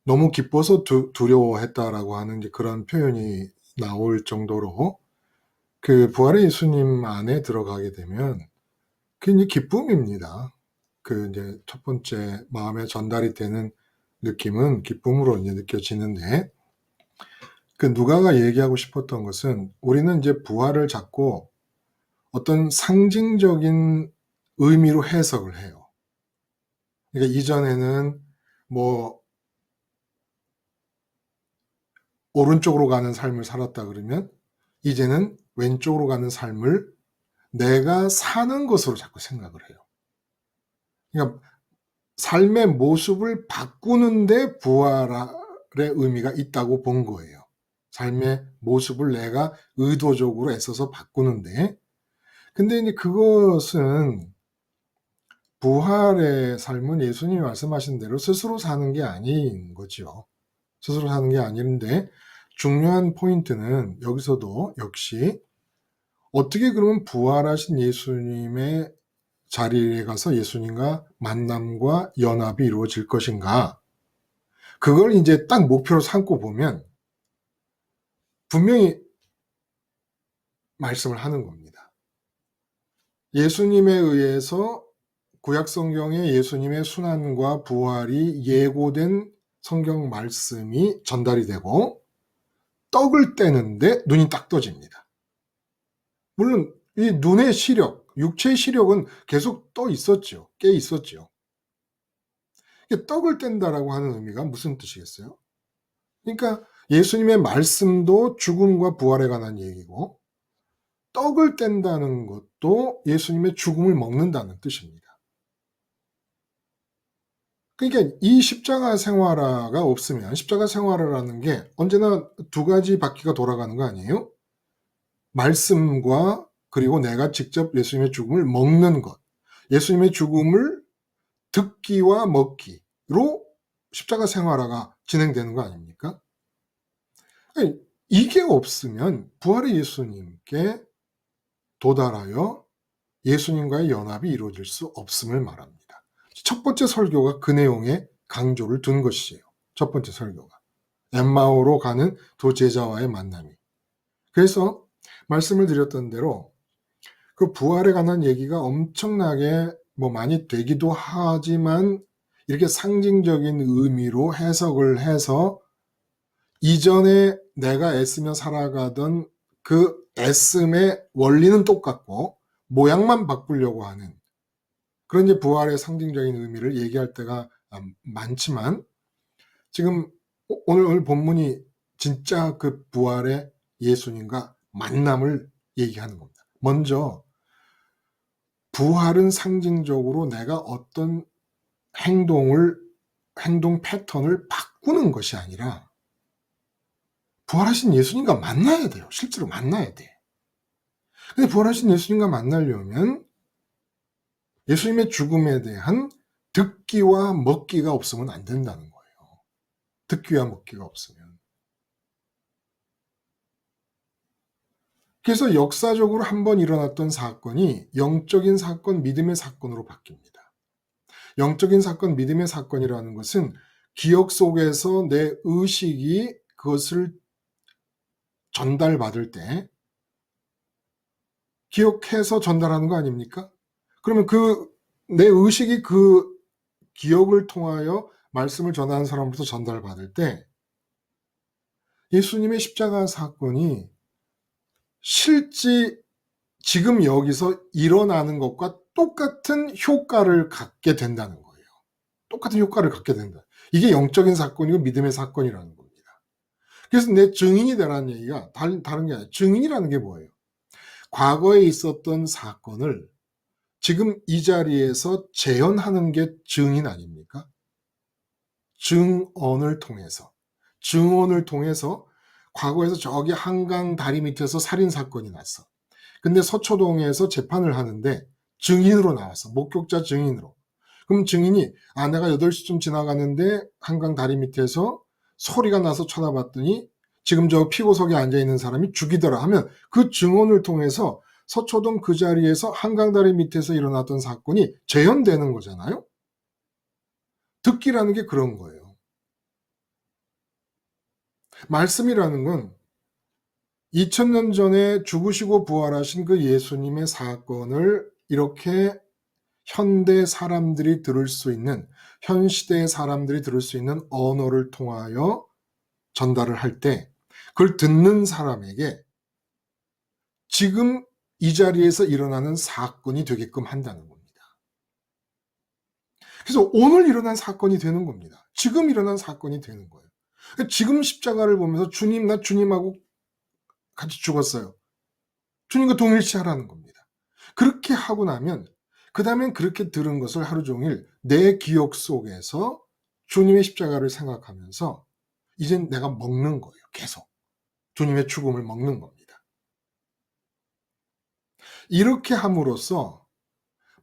너무 기뻐서 두려워했다라고 하는 이제 그런 표현이 나올 정도로 그 부활의 예수님 안에 들어가게 되면 그게 이제 기쁨입니다. 그 이제 첫 번째 마음에 전달이 되는 느낌은 기쁨으로 이제 느껴지는데, 그 누가가 얘기하고 싶었던 것은 우리는 이제 부활을 자꾸 어떤 상징적인 의미로 해석을 해요. 그러니까 이전에는 뭐 오른쪽으로 가는 삶을 살았다 그러면 이제는 왼쪽으로 가는 삶을 내가 사는 것으로 자꾸 생각을 해요. 그러니까 삶의 모습을 바꾸는데 부활의 의미가 있다고 본 거예요. 삶의 모습을 내가 의도적으로 애써서 바꾸는데, 근데 이제 그것은 부활의 삶은 예수님이 말씀하신 대로 스스로 사는 게 아닌 거죠. 스스로 사는 게 아닌데, 중요한 포인트는 여기서도 역시 어떻게 그러면 부활하신 예수님의 자리에 가서 예수님과 만남과 연합이 이루어질 것인가? 그걸 이제 딱 목표로 삼고 보면 분명히 말씀을 하는 겁니다. 예수님에 의해서 구약 성경에 예수님의 순환과 부활이 예고된 성경 말씀이 전달이 되고 떡을 떼는데 눈이 딱 떠집니다. 물론 이 눈의 시력, 육체의 시력은 계속 떠 있었죠. 깨 있었죠. 떡을 뗀다라고 하는 의미가 무슨 뜻이겠어요? 그러니까 예수님의 말씀도 죽음과 부활에 관한 얘기고 떡을 뗀다는 것도 예수님의 죽음을 먹는다는 뜻입니다. 그러니까 이 십자가 생활화가 없으면 십자가 생활화라는 게 언제나 두 가지 바퀴가 돌아가는 거 아니에요? 말씀과 그리고 내가 직접 예수님의 죽음을 먹는 것. 예수님의 죽음을 듣기와 먹기로 십자가 생활화가 진행되는 거 아닙니까? 이게 없으면 부활의 예수님께 도달하여 예수님과의 연합이 이루어질 수 없음을 말합니다. 첫 번째 설교가 그 내용에 강조를 둔 것이에요. 첫 번째 설교가. 엠마오로 가는 두 제자와의 만남이. 그래서 말씀을 드렸던 대로 그 부활에 관한 얘기가 엄청나게 많이 되기도 하지만 이렇게 상징적인 의미로 해석을 해서 이전에 내가 애쓰며 살아가던 그 애씀의 원리는 똑같고 모양만 바꾸려고 하는 그런 이제 부활의 상징적인 의미를 얘기할 때가 많지만 지금 오늘 본문이 진짜 그 부활의 예수님과 만남을 얘기하는 겁니다. 먼저 부활은 상징적으로 내가 어떤 행동 패턴을 바꾸는 것이 아니라 부활하신 예수님과 만나야 돼요. 실제로 만나야 돼. 근데 부활하신 예수님과 만나려면 예수님의 죽음에 대한 듣기와 먹기가 없으면 안 된다는 거예요. 듣기와 먹기가 없으면. 그래서 역사적으로 한번 일어났던 사건이 영적인 사건, 믿음의 사건으로 바뀝니다. 영적인 사건, 믿음의 사건이라는 것은 기억 속에서 내 의식이 그것을 전달받을 때 기억해서 전달하는 거 아닙니까? 그러면 내 의식이 그 기억을 통하여 말씀을 전하는 사람으로부터 전달받을 때 예수님의 십자가 사건이 실제 지금 여기서 일어나는 것과 똑같은 효과를 갖게 된다는 거예요. 똑같은 효과를 갖게 된다. 이게 영적인 사건이고 믿음의 사건이라는 겁니다. 그래서 내 증인이 되라는 얘기가 다른 게 아니라 증인이라는 게 뭐예요? 과거에 있었던 사건을 지금 이 자리에서 재현하는 게 증인 아닙니까? 증언을 통해서. 증언을 통해서 과거에서 저기 한강 다리 밑에서 살인사건이 났어. 근데 서초동에서 재판을 하는데 증인으로 나왔어. 목격자 증인으로. 그럼 증인이 내가 8시쯤 지나가는데 한강 다리 밑에서 소리가 나서 쳐다봤더니 지금 저 피고석에 앉아있는 사람이 죽이더라 하면 그 증언을 통해서 서초동 그 자리에서 한강 다리 밑에서 일어났던 사건이 재현되는 거잖아요. 듣기라는 게 그런 거예요. 말씀이라는 건 2000년 전에 죽으시고 부활하신 그 예수님의 사건을 이렇게 현대 사람들이 들을 수 있는, 현 시대의 사람들이 들을 수 있는 언어를 통하여 전달을 할 때 그걸 듣는 사람에게 지금 이 자리에서 일어나는 사건이 되게끔 한다는 겁니다. 그래서 오늘 일어난 사건이 되는 겁니다. 지금 일어난 사건이 되는 거예요. 지금 십자가를 보면서 주님, 나 주님하고 같이 죽었어요. 주님과 동일시하라는 겁니다. 그렇게 하고 나면 그 다음엔 그렇게 들은 것을 하루 종일 내 기억 속에서 주님의 십자가를 생각하면서 이젠 내가 먹는 거예요. 계속. 주님의 죽음을 먹는 겁니다. 이렇게 함으로써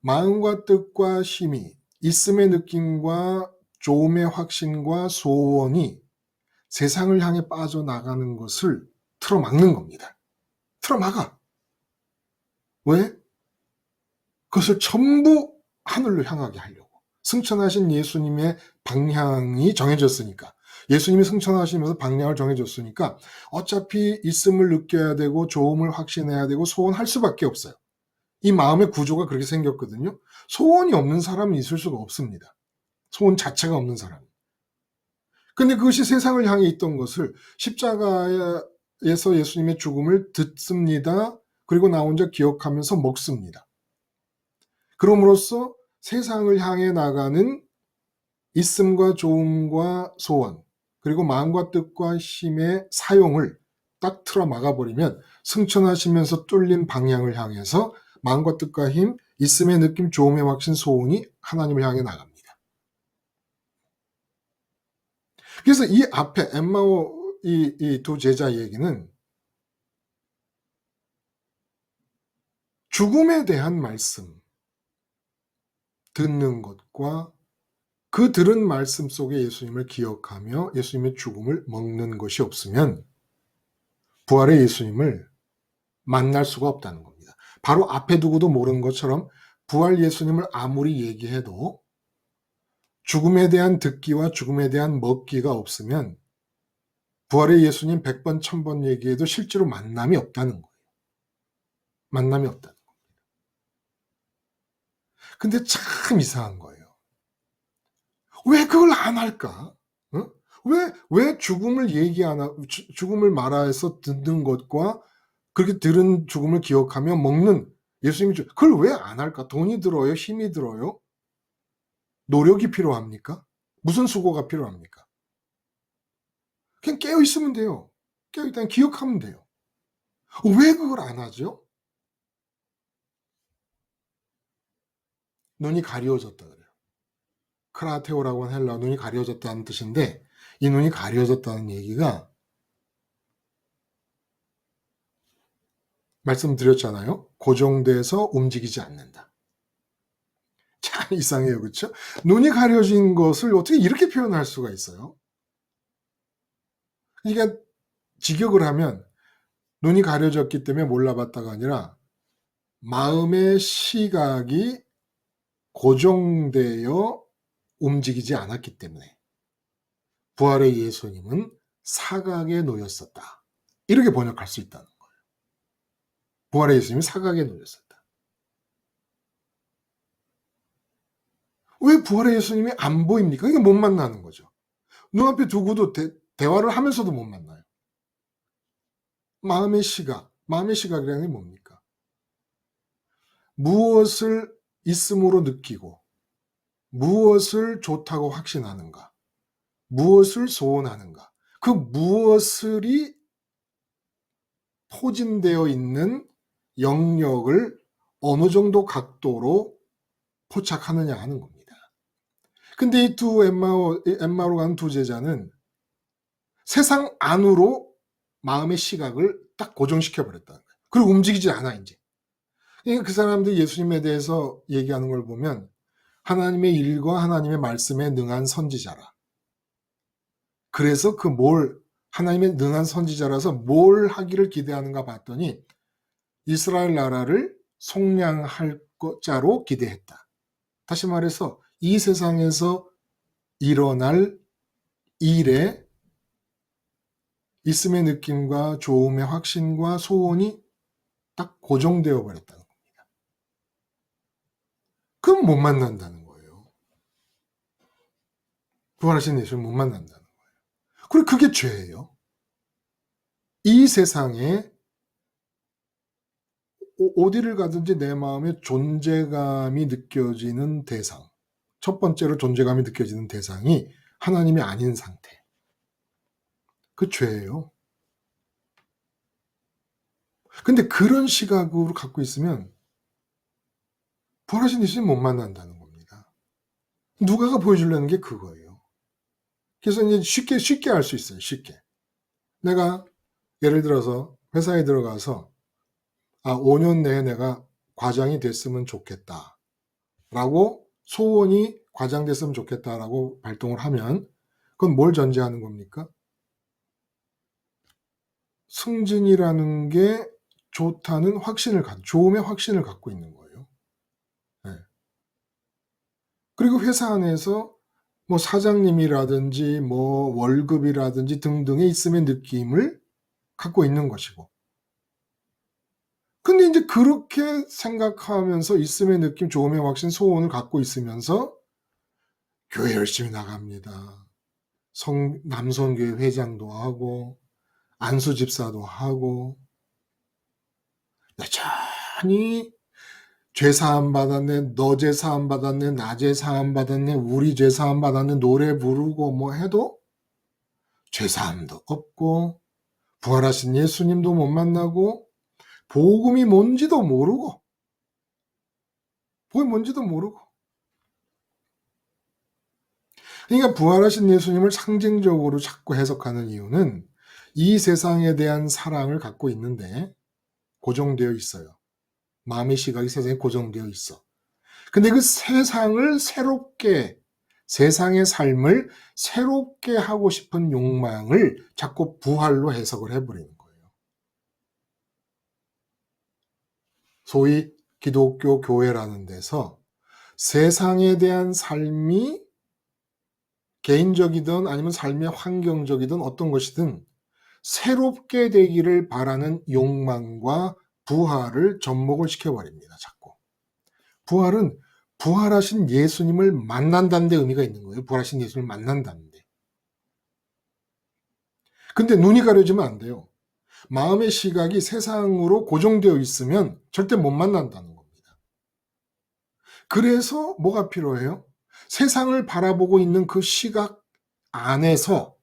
마음과 뜻과 힘이, 있음의 느낌과 조음의 확신과 소원이 세상을 향해 빠져나가는 것을 틀어막는 겁니다. 틀어막아. 왜? 그것을 전부 하늘로 향하게 하려고. 승천하신 예수님의 방향이 정해졌으니까. 예수님이 승천하시면서 방향을 정해줬으니까 어차피 있음을 느껴야 되고 조음을 확신해야 되고 소원할 수밖에 없어요. 이 마음의 구조가 그렇게 생겼거든요. 소원이 없는 사람은 있을 수가 없습니다. 소원 자체가 없는 사람. 근데 그것이 세상을 향해 있던 것을 십자가에서 예수님의 죽음을 듣습니다. 그리고 나 혼자 기억하면서 먹습니다. 그럼으로써 세상을 향해 나가는 있음과 조음과 소원, 그리고 마음과 뜻과 힘의 사용을 딱 틀어 막아버리면 승천하시면서 뚫린 방향을 향해서 마음과 뜻과 힘, 있음의 느낌, 조음의 확신, 소원이 하나님을 향해 나갑니다. 그래서 이 앞에 엠마오 이 두 제자 얘기는 죽음에 대한 말씀, 듣는 것과 그 들은 말씀 속에 예수님을 기억하며 예수님의 죽음을 먹는 것이 없으면 부활의 예수님을 만날 수가 없다는 겁니다. 바로 앞에 두고도 모르는 것처럼 부활 예수님을 아무리 얘기해도 죽음에 대한 듣기와 죽음에 대한 먹기가 없으면 부활의 예수님 100번, 1000번 얘기해도 실제로 만남이 없다는 거예요. 만남이 없다는 겁니다. 근데 참 이상한 거예요. 왜 그걸 안 할까? 어? 왜 죽음을 얘기 안 하고, 죽음을 말해서 듣는 것과 그렇게 들은 죽음을 기억하며 먹는 예수님이 그걸 왜 안 할까? 돈이 들어요? 힘이 들어요? 노력이 필요합니까? 무슨 수고가 필요합니까? 그냥 깨어 있으면 돼요. 깨어 있다면 기억하면 돼요. 왜 그걸 안 하죠? 눈이 가려워졌다 그래요. 크라테오라고 하는 헬라 눈이 가려워졌다는 뜻인데 이 눈이 가려워졌다는 얘기가 말씀드렸잖아요. 고정돼서 움직이지 않는다. 참 이상해요. 그렇죠? 눈이 가려진 것을 어떻게 이렇게 표현할 수가 있어요? 그러니까 직역을 하면 눈이 가려졌기 때문에 몰라봤다가 아니라 마음의 시각이 고정되어 움직이지 않았기 때문에 부활의 예수님은 사각에 놓였었다. 이렇게 번역할 수 있다는 거예요. 부활의 예수님이 사각에 놓였었다. 왜 부활의 예수님이 안 보입니까? 이게 못 만나는 거죠. 눈앞에 두고도 대화를 하면서도 못 만나요. 마음의 시각이라는 게 뭡니까? 무엇을 있음으로 느끼고 무엇을 좋다고 확신하는가? 무엇을 소원하는가? 그 무엇을이 포진되어 있는 영역을 어느 정도 각도로 포착하느냐 하는 겁니다. 근데 이 두 엠마오로 간 두 제자는 세상 안으로 마음의 시각을 딱 고정시켜 버렸다는 거예요. 그리고 움직이지 않아 이제. 그러니까 그 사람들이 예수님에 대해서 얘기하는 걸 보면 하나님의 일과 하나님의 말씀에 능한 선지자라. 그래서 하나님의 능한 선지자라서 뭘 하기를 기대하는가 봤더니 이스라엘 나라를 속량할 자로 기대했다. 다시 말해서 이 세상에서 일어날 일에 있음의 느낌과 좋음의 확신과 소원이 딱 고정되어 버렸다는 겁니다. 그럼 못 만난다는 거예요. 부활하신 예수를 못 만난다는 거예요. 그리고 그게 죄예요. 이 세상에 어디를 가든지 내 마음에 존재감이 느껴지는 대상, 첫 번째로 존재감이 느껴지는 대상이 하나님이 아닌 상태. 그 죄예요. 근데 그런 시각으로 갖고 있으면 부활하신 예수님 못 만난다는 겁니다. 누가가 보여주려는 게 그거예요. 그래서 이제 쉽게 알 수 있어요. 쉽게. 내가 예를 들어서 회사에 들어가서 5년 내에 내가 과장이 됐으면 좋겠다. 라고 소원이 과장됐으면 좋겠다라고 발동을 하면 그건 뭘 전제하는 겁니까? 승진이라는 게 좋다는 좋음의 확신을 갖고 있는 거예요. 네. 그리고 회사 안에서 뭐 사장님이라든지 뭐 월급이라든지 등등의 있음의 느낌을 갖고 있는 것이고. 근데 이제 그렇게 생각하면서 있음의 느낌, 좋음의 확신, 소원을 갖고 있으면서 교회 열심히 나갑니다. 남성교회 회장도 하고 안수집사도 하고 여전히 죄사함 받았네, 너 죄사함 받았네, 나 죄사함 받았네, 우리 죄사함 받았네 노래 부르고 뭐 해도 죄사함도 없고 부활하신 예수님도 못 만나고 복음이 뭔지도 모르고 그러니까 부활하신 예수님을 상징적으로 자꾸 해석하는 이유는 이 세상에 대한 사랑을 갖고 있는데 고정되어 있어요. 마음의 시각이 세상에 고정되어 있어. 근데 그 세상의 삶을 새롭게 하고 싶은 욕망을 자꾸 부활로 해석을 해버리는 거예요. 소위 기독교 교회라는 데서 세상에 대한 삶이 개인적이든 아니면 삶의 환경적이든 어떤 것이든 새롭게 되기를 바라는 욕망과 부활을 접목을 시켜버립니다. 자꾸. 부활은 부활하신 예수님을 만난다는 데 의미가 있는 거예요. 부활하신 예수님을 만난다는 데. 근데 눈이 가려지면 안 돼요. 마음의 시각이 세상으로 고정되어 있으면 절대 못 만난다는 겁니다. 그래서 뭐가 필요해요? 세상을 바라보고 있는 그 시각 안에서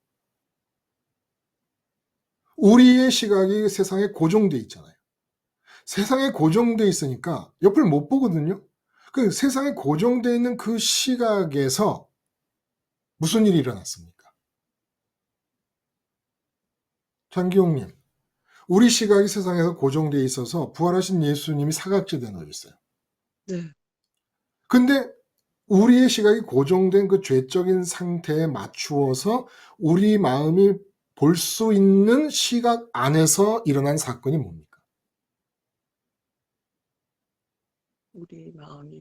우리의 시각이 세상에 고정되어 있잖아요. 세상에 고정되어 있으니까 옆을 못 보거든요. 그 세상에 고정되어 있는 그 시각에서 무슨 일이 일어났습니까? 장기용님, 우리 시각이 세상에서 고정되어 있어서 부활하신 예수님이 사각지대에 놓여 있어요.
네.
근데 우리의 시각이 고정된 그 죄적인 상태에 맞추어서 우리 마음이 볼 수 있는 시각 안에서 일어난 사건이 뭡니까?
우리 마음이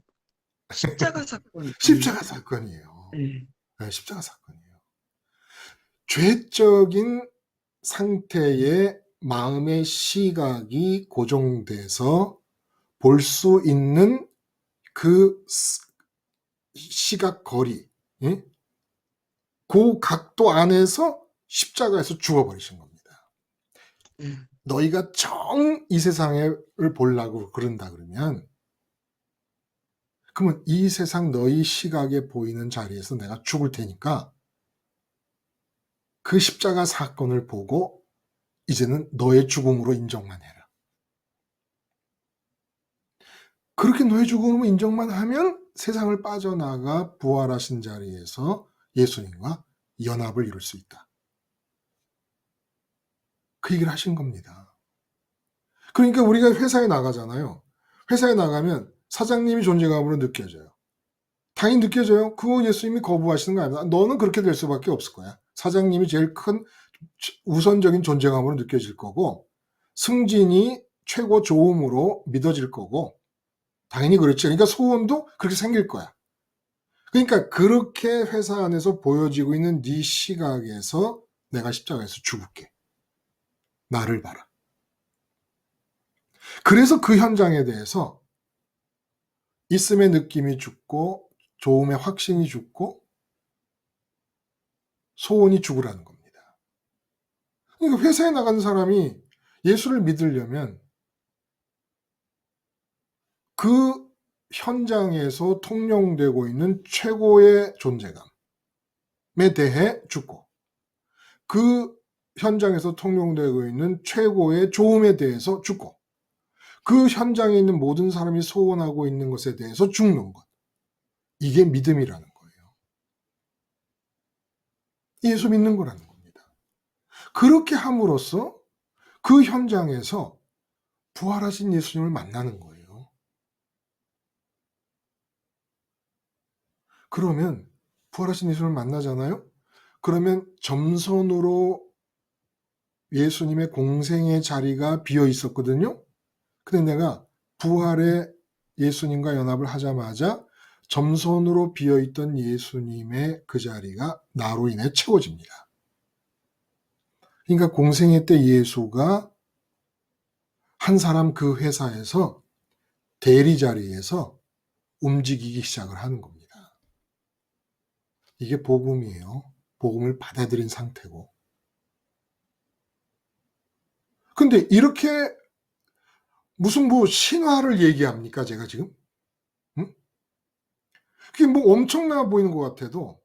십자가 사건.
십자가 사건이에요.
네.
네, 십자가 사건이에요. 죄적인 상태의 마음의 시각이 고정돼서 볼 수 있는 그 시각 거리, 예? 그 각도 안에서 십자가에서 죽어버리신 겁니다.
예.
너희가 정 이 세상을 보려고 그런다 그러면 그러면 이 세상 너희 시각에 보이는 자리에서 내가 죽을 테니까 그 십자가 사건을 보고 이제는 너의 죽음으로 인정만 해라. 그렇게 너의 죽음으로 인정만 하면 세상을 빠져나가 부활하신 자리에서 예수님과 연합을 이룰 수 있다. 그 얘기를 하신 겁니다. 그러니까 우리가 회사에 나가잖아요. 회사에 나가면 사장님이 존재감으로 느껴져요. 당연히 느껴져요. 그거 예수님이 거부하시는 거 아니야. 너는 그렇게 될 수밖에 없을 거야. 사장님이 제일 큰 우선적인 존재감으로 느껴질 거고 승진이 최고 좋음으로 믿어질 거고 당연히 그렇죠. 그러니까 소원도 그렇게 생길 거야. 그러니까 그렇게 회사 안에서 보여지고 있는 네 시각에서 내가 십자가에서 죽을게. 나를 봐라. 그래서 그 현장에 대해서 있음의 느낌이 죽고 좋음의 확신이 죽고 소원이 죽으라는 겁니다. 그러니까 회사에 나간 사람이 예수를 믿으려면 그 현장에서 통용되고 있는 최고의 존재감에 대해 죽고 그 현장에서 통용되고 있는 최고의 좋음에 대해서 죽고 그 현장에 있는 모든 사람이 소원하고 있는 것에 대해서 죽는 것. 이게 믿음이라는 거예요. 예수 믿는 거라는 겁니다. 그렇게 함으로써 그 현장에서 부활하신 예수님을 만나는 거예요. 그러면 부활하신 예수님을 만나잖아요? 그러면 점선으로 예수님의 공생의 자리가 비어 있었거든요? 근데 내가 부활의 예수님과 연합을 하자마자 점선으로 비어있던 예수님의 그 자리가 나로 인해 채워집니다. 그러니까 공생애 때 예수가 한 사람 그 회사에서 대리 자리에서 움직이기 시작을 하는 겁니다. 이게 복음이에요. 복음을 받아들인 상태고. 근데 이렇게 무슨 뭐 신화를 얘기합니까, 제가 지금? 응? 그게 뭐 엄청나 보이는 것 같아도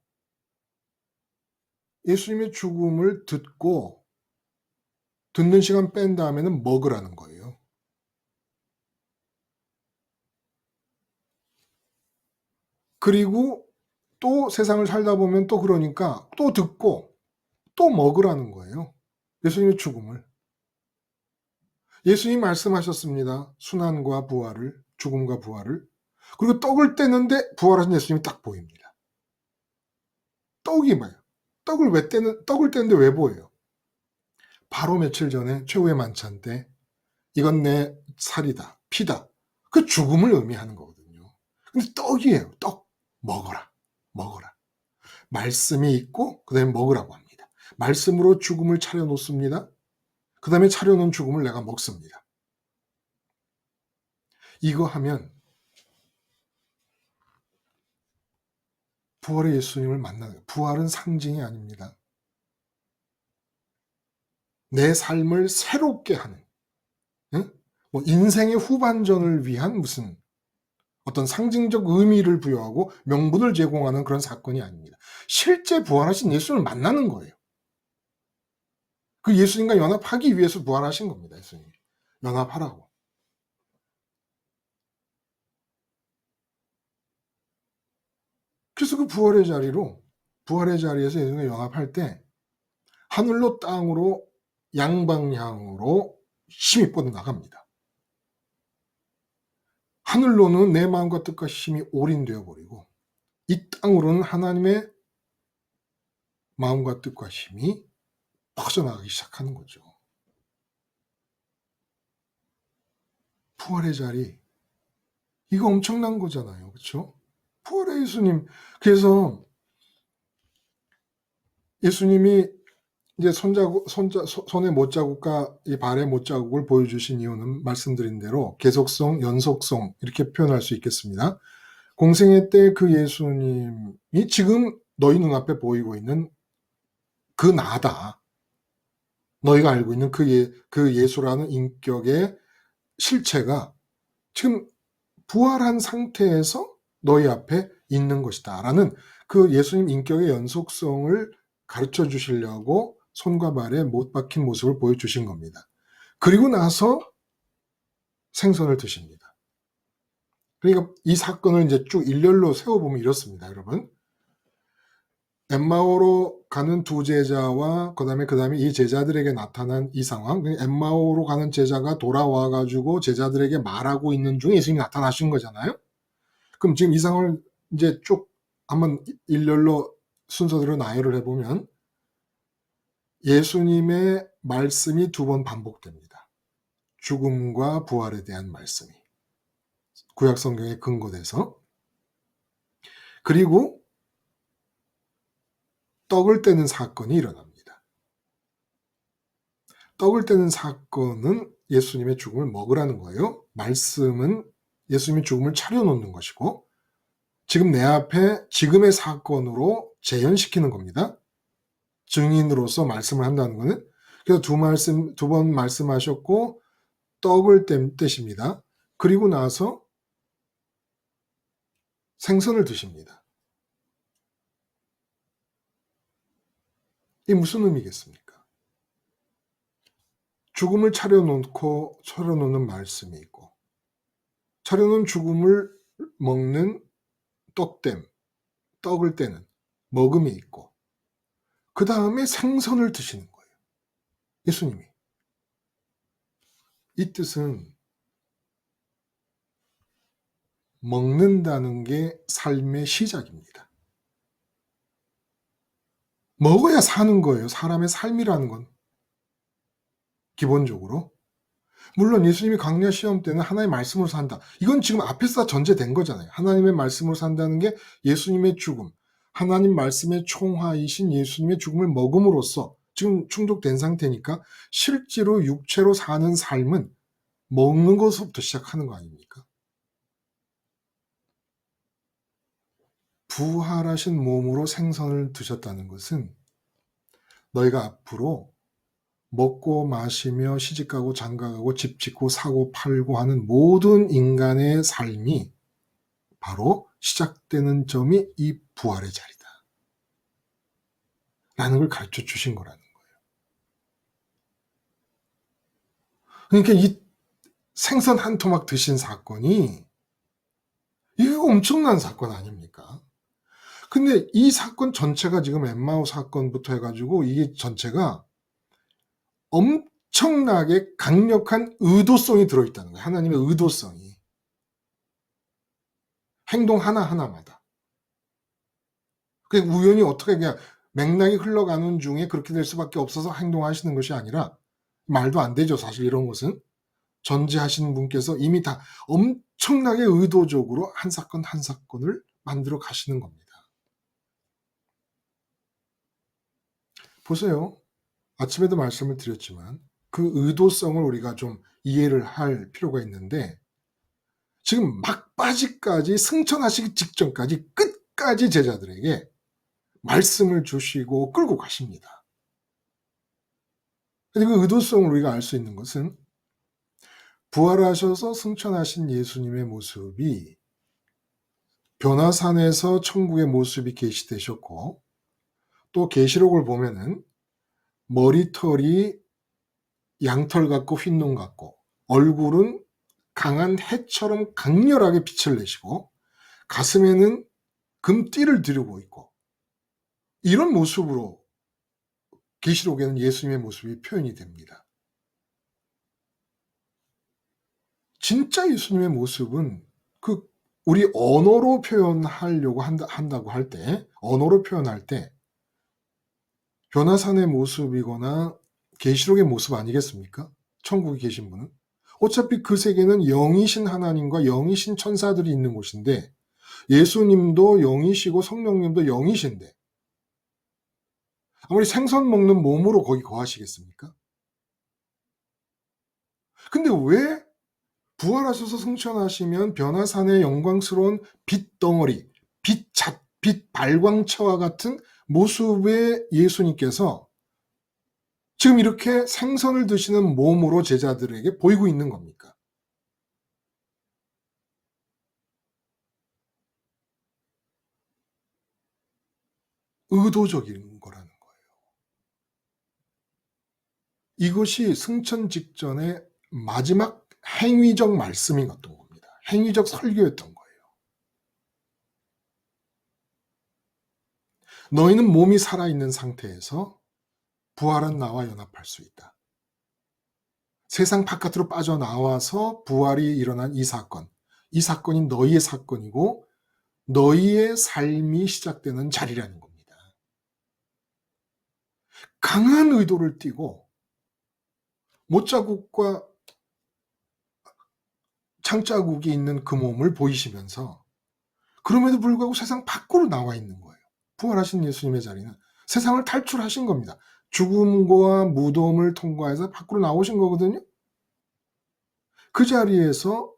예수님의 죽음을 듣고 듣는 시간 뺀 다음에는 먹으라는 거예요. 그리고 또 세상을 살다 보면 또 그러니까 또 듣고 또 먹으라는 거예요. 예수님의 죽음을. 예수님이 말씀하셨습니다. 순환과 부활을, 죽음과 부활을. 그리고 떡을 떼는데 부활하신 예수님이 딱 보입니다. 떡이 뭐예요? 떡을 떼는데 왜 보여요? 바로 며칠 전에 최후의 만찬 때 이건 내 살이다, 피다. 그 죽음을 의미하는 거거든요. 근데 떡이에요. 떡. 먹어라. 먹어라. 말씀이 있고 그 다음에 먹으라고 합니다. 말씀으로 죽음을 차려놓습니다. 그 다음에 차려놓은 죽음을 내가 먹습니다. 이거 하면 부활의 예수님을 만나는 거예요. 부활은 상징이 아닙니다. 내 삶을 새롭게 하는, 응? 뭐 인생의 후반전을 위한 무슨 어떤 상징적 의미를 부여하고 명분을 제공하는 그런 사건이 아닙니다. 실제 부활하신 예수님을 만나는 거예요. 그 예수님과 연합하기 위해서 부활하신 겁니다. 예수님이. 연합하라고. 그래서 그 부활의 자리에서 예수님과 연합할 때 하늘로 땅으로 양방향으로 힘이 뻗어나갑니다. 하늘로는 내 마음과 뜻과 힘이 올인되어 버리고 이 땅으로는 하나님의 마음과 뜻과 힘이 퍼져나가기 시작하는 거죠. 부활의 자리, 이거 엄청난 거잖아요. 그렇죠? 부활의 예수님. 그래서 예수님이 이제 손의 못자국과 이 발의 못자국을 보여주신 이유는 말씀드린 대로 계속성, 연속성 이렇게 표현할 수 있겠습니다. 공생애 때 그 예수님이 지금 너희 눈앞에 보이고 있는 그 나다. 너희가 알고 있는 그 예수라는 인격의 실체가 지금 부활한 상태에서 너희 앞에 있는 것이다. 라는 그 예수님 인격의 연속성을 가르쳐 주시려고 손과 발에 못 박힌 모습을 보여주신 겁니다. 그리고 나서 생선을 드십니다. 그러니까 이 사건을 이제 쭉 일렬로 세워보면 이렇습니다, 여러분. 엠마오로 가는 두 제자와 그다음에 이 제자들에게 나타난 이 상황. 엠마오로 가는 제자가 돌아와 가지고 제자들에게 말하고 있는 중에 예수님이 나타나신 거잖아요. 그럼 지금 이 상황을 이제 쭉 한번 일렬로 순서대로 나열을 해보면 예수님의 말씀이 두 번 반복됩니다. 죽음과 부활에 대한 말씀이 구약 성경에 근거돼서. 그리고 떡을 떼는 사건이 일어납니다. 떡을 떼는 사건은 예수님의 죽음을 먹으라는 거예요. 말씀은 예수님의 죽음을 차려놓는 것이고 지금 내 앞에 지금의 사건으로 재현시키는 겁니다. 증인으로서 말씀을 한다는 것은. 그래서 두 번 말씀하셨고 떡을 떼십니다. 그리고 나서 생선을 드십니다. 이게 무슨 의미겠습니까? 죽음을 차려놓는 말씀이 있고 차려놓은 죽음을 먹는 떡을 떼는 먹음이 있고 그 다음에 생선을 드시는 거예요. 예수님이. 이 뜻은 먹는다는 게 삶의 시작입니다. 먹어야 사는 거예요. 사람의 삶이라는 건. 기본적으로. 물론 예수님이 광야 시험 때는 하나님의 말씀으로 산다. 이건 지금 앞에서 다 전제된 거잖아요. 하나님의 말씀으로 산다는 게 예수님의 죽음, 하나님 말씀의 총화이신 예수님의 죽음을 먹음으로써 지금 충족된 상태니까 실제로 육체로 사는 삶은 먹는 것부터 시작하는 거 아닙니까? 부활하신 몸으로 생선을 드셨다는 것은 너희가 앞으로 먹고 마시며 시집가고 장가가고 집 짓고 사고 팔고 하는 모든 인간의 삶이 바로 시작되는 점이 이 부활의 자리다. 라는 걸 가르쳐 주신 거라는 거예요. 그러니까 이 생선 한 토막 드신 사건이 이거 엄청난 사건 아닙니까? 근데 이 사건 전체가 지금 엠마오 사건부터 해가지고 이게 전체가 엄청나게 강력한 의도성이 들어있다는 거예요. 하나님의 의도성이. 행동 하나하나마다. 그게 우연히 어떻게 그냥 맥락이 흘러가는 중에 그렇게 될 수밖에 없어서 행동하시는 것이 아니라 말도 안 되죠. 사실 이런 것은. 전제하신 분께서 이미 다 엄청나게 의도적으로 한 사건 한 사건을 만들어 가시는 겁니다. 보세요. 아침에도 말씀을 드렸지만 그 의도성을 우리가 좀 이해를 할 필요가 있는데 지금 막바지까지 승천하시기 직전까지 끝까지 제자들에게 말씀을 주시고 끌고 가십니다. 근데 그 의도성을 우리가 알 수 있는 것은 부활하셔서 승천하신 예수님의 모습이 변화산에서 천국의 모습이 계시되셨고 또 계시록을 보면은 머리털이 양털 같고 흰눈 같고 얼굴은 강한 해처럼 강렬하게 빛을 내시고 가슴에는 금띠를 두르고 있고 이런 모습으로 계시록에는 예수님의 모습이 표현이 됩니다. 진짜 예수님의 모습은 그 우리 언어로 표현하려고 한다고 할 때 언어로 표현할 때 변화산의 모습이거나 계시록의 모습 아니겠습니까? 천국에 계신 분은. 어차피 그 세계는 영이신 하나님과 영이신 천사들이 있는 곳인데 예수님도 영이시고 성령님도 영이신데 아무리 생선 먹는 몸으로 거기 거하시겠습니까? 근데 왜 부활하셔서 승천하시면 변화산의 영광스러운 빛 덩어리, 빛 발광체와 같은 모습의 예수님께서 지금 이렇게 생선을 드시는 몸으로 제자들에게 보이고 있는 겁니까? 의도적인 거라는 거예요. 이것이 승천 직전의 마지막 행위적 말씀이었던 겁니다. 행위적 설교였던 거예요. 너희는 몸이 살아있는 상태에서 부활한 나와 연합할 수 있다. 세상 바깥으로 빠져나와서 부활이 일어난 이 사건이 너희의 사건이고 너희의 삶이 시작되는 자리라는 겁니다. 강한 의도를 띠고 못자국과 창자국이 있는 그 몸을 보이시면서 그럼에도 불구하고 세상 밖으로 나와 있는 거예요. 부활하신 예수님의 자리는 세상을 탈출하신 겁니다. 죽음과 무덤을 통과해서 밖으로 나오신 거거든요. 그 자리에서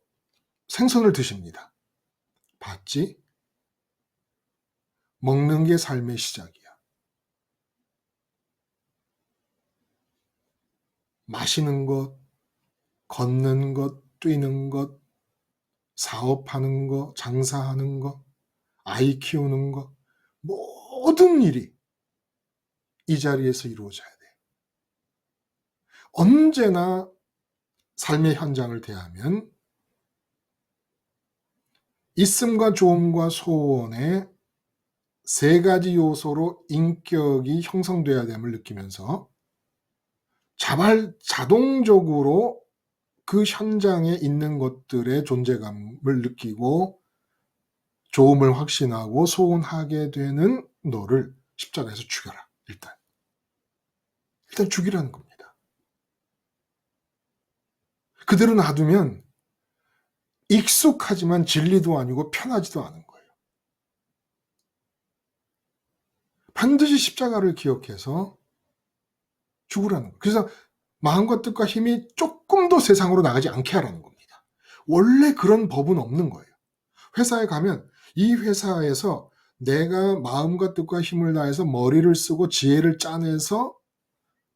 생선을 드십니다. 봤지? 먹는 게 삶의 시작이야. 마시는 것, 걷는 것, 뛰는 것, 사업하는 것, 장사하는 것, 아이 키우는 것, 모든 일이 이 자리에서 이루어져야 돼. 언제나 삶의 현장을 대하면 있음과 좋음과 소원의 세 가지 요소로 인격이 형성돼야 됨을 느끼면서 자동적으로 그 현장에 있는 것들의 존재감을 느끼고 좋음을 확신하고 소원하게 되는 너를 십자가에서 죽여라. 일단 죽이라는 겁니다. 그대로 놔두면 익숙하지만 진리도 아니고 편하지도 않은 거예요. 반드시 십자가를 기억해서 죽으라는 거예요. 그래서 마음과 뜻과 힘이 조금 더 세상으로 나가지 않게 하라는 겁니다. 원래 그런 법은 없는 거예요. 회사에 가면 이 회사에서 내가 마음과 뜻과 힘을 다해서 머리를 쓰고 지혜를 짜내서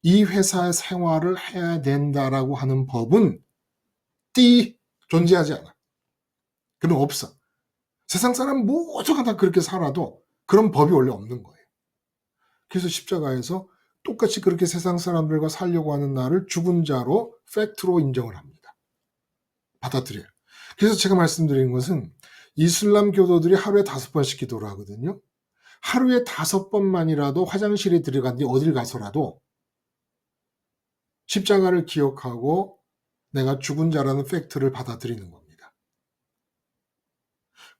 이 회사의 생활을 해야 된다라고 하는 법은 존재하지 않아. 그건 없어. 세상 사람 모두가 다 그렇게 살아도 그런 법이 원래 없는 거예요. 그래서 십자가에서 똑같이 그렇게 세상 사람들과 살려고 하는 나를 죽은 자로 팩트로 인정을 합니다. 받아들여요. 그래서 제가 말씀드린 것은 이슬람 교도들이 하루에 5번씩 기도를 하거든요. 하루에 5번만이라도 화장실에 들어간 뒤 어딜 가서라도 십자가를 기억하고 내가 죽은 자라는 팩트를 받아들이는 겁니다.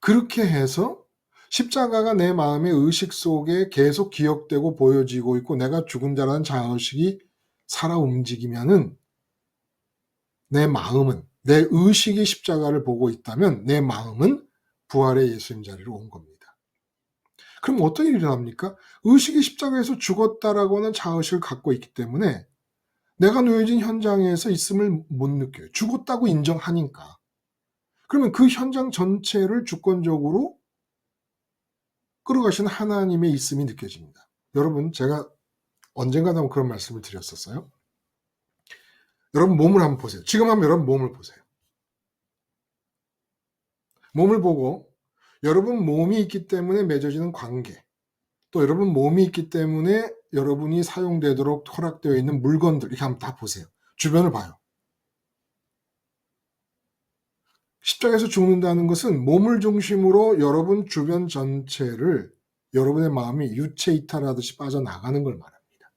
그렇게 해서 십자가가 내 마음의 의식 속에 계속 기억되고 보여지고 있고 내가 죽은 자라는 자의식이 살아 움직이면은 내 마음은, 내 의식이 십자가를 보고 있다면 내 마음은 부활의 예수님 자리로 온 겁니다. 그럼 어떤 일이 일어납니까? 의식이 십자가에서 죽었다라고 하는 자의식을 갖고 있기 때문에 내가 놓여진 현장에서 있음을 못 느껴요. 죽었다고 인정하니까. 그러면 그 현장 전체를 주권적으로 끌어가신 하나님의 있음이 느껴집니다. 여러분, 제가 언젠가 한번 그런 말씀을 드렸었어요. 여러분 몸을 한번 보세요. 지금 한번 여러분 몸을 보세요. 몸을 보고 여러분 몸이 있기 때문에 맺어지는 관계, 또 여러분 몸이 있기 때문에 여러분이 사용되도록 허락되어 있는 물건들, 이렇게 한번 다 보세요. 주변을 봐요. 십자가에서 죽는다는 것은 몸을 중심으로 여러분 주변 전체를 여러분의 마음이 유체 이탈하듯이 빠져나가는 걸 말합니다.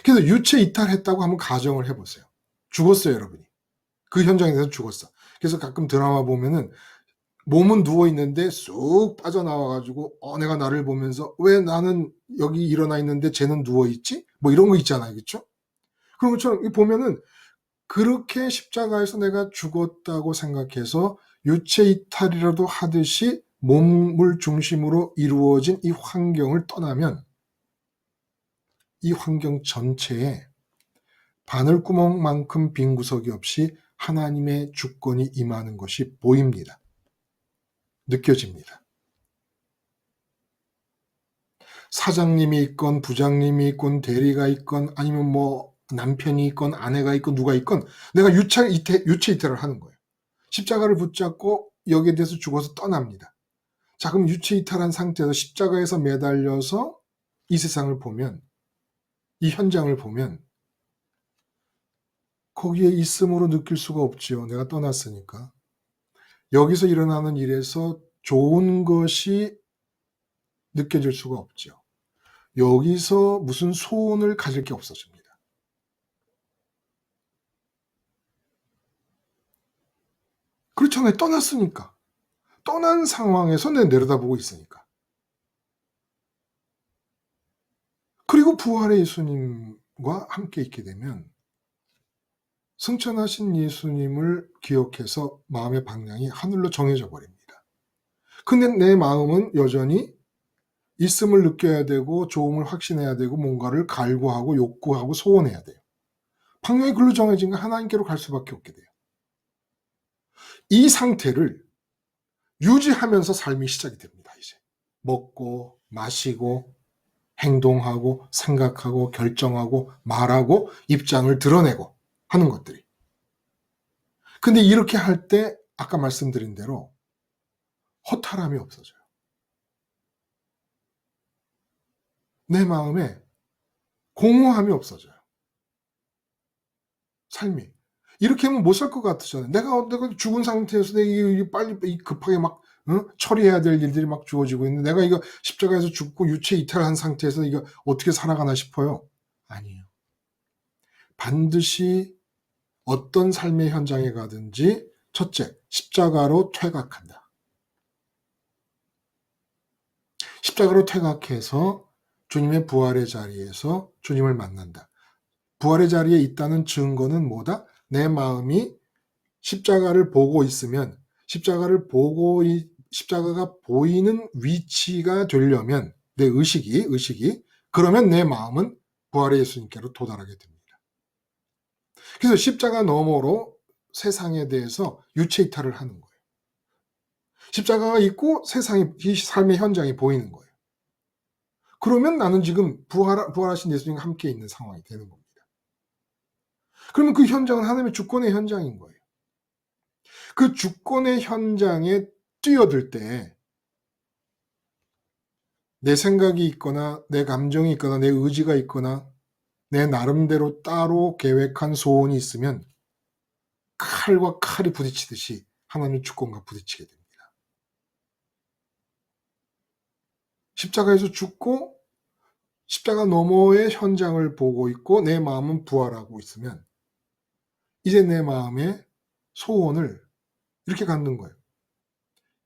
그래서 유체 이탈했다고 한번 가정을 해보세요. 죽었어요, 여러분이. 그 현장에서 죽었어. 그래서 가끔 드라마 보면은 몸은 누워있는데 쑥 빠져나와가지고 내가 나를 보면서 왜 나는 여기 일어나 있는데 쟤는 누워있지? 뭐 이런 거 있잖아요. 그렇죠? 그런 것처럼 보면은 그렇게 십자가에서 내가 죽었다고 생각해서 유체 이탈이라도 하듯이 몸을 중심으로 이루어진 이 환경을 떠나면 이 환경 전체에 바늘구멍만큼 빈 구석이 없이 하나님의 주권이 임하는 것이 보입니다. 느껴집니다. 사장님이 있건 부장님이 있건 대리가 있건 아니면 뭐 남편이 있건 아내가 있건 누가 있건 내가 유체 이태를 하는 거예요. 십자가를 붙잡고 여기에 대해서 죽어서 떠납니다. 자, 그럼 유체 이탈한 상태에서 십자가에서 매달려서 이 세상을 보면, 이 현장을 보면 거기에 있음으로 느낄 수가 없지요. 내가 떠났으니까. 여기서 일어나는 일에서 좋은 것이 느껴질 수가 없지요. 여기서 무슨 소원을 가질 게 없어집니다. 그렇잖아요. 떠났으니까. 떠난 상황에서 내가 내려다보고 있으니까. 그리고 부활의 예수님과 함께 있게 되면 승천하신 예수님을 기억해서 마음의 방향이 하늘로 정해져 버립니다. 근데 내 마음은 여전히 있음을 느껴야 되고 좋음을 확신해야 되고 뭔가를 갈구하고 욕구하고 소원해야 돼요. 방향이 글로 정해진 건 하나님께로 갈 수밖에 없게 돼요. 이 상태를 유지하면서 삶이 시작이 됩니다. 이제 먹고 마시고 행동하고 생각하고 결정하고 말하고 입장을 드러내고 하는 것들이. 근데 이렇게 할 때 아까 말씀드린 대로 허탈함이 없어져요. 내 마음에 공허함이 없어져요. 삶이. 이렇게 하면 못 살 것 같으잖아요. 내가 죽은 상태에서 내가 빨리 급하게 막 처리해야 될 일들이 막 주어지고 있는데 내가 이거 십자가에서 죽고 유체 이탈한 상태에서 이거 어떻게 살아가나 싶어요. 아니에요. 반드시 어떤 삶의 현장에 가든지 첫째, 십자가로 퇴각한다. 십자가로 퇴각해서 주님의 부활의 자리에서 주님을 만난다. 부활의 자리에 있다는 증거는 뭐다? 내 마음이 십자가를 보고 있으면 십자가가 보이는 위치가 되려면 내 의식이 그러면 내 마음은 부활의 예수님께로 도달하게 됩니다. 그래서 십자가 너머로 세상에 대해서 유체 이탈을 하는 거예요. 십자가가 있고 세상이 이 삶의 현장이 보이는 거예요. 그러면 나는 지금 부활하신 예수님과 함께 있는 상황이 되는 겁니다. 그러면 그 현장은 하나님의 주권의 현장인 거예요. 그 주권의 현장에 뛰어들 때 내 생각이 있거나 내 감정이 있거나 내 의지가 있거나 내 나름대로 따로 계획한 소원이 있으면 칼과 칼이 부딪히듯이 하나님의 주권과 부딪히게 됩니다. 십자가에서 죽고 십자가 너머의 현장을 보고 있고 내 마음은 부활하고 있으면 이제 내 마음의 소원을 이렇게 갖는 거예요.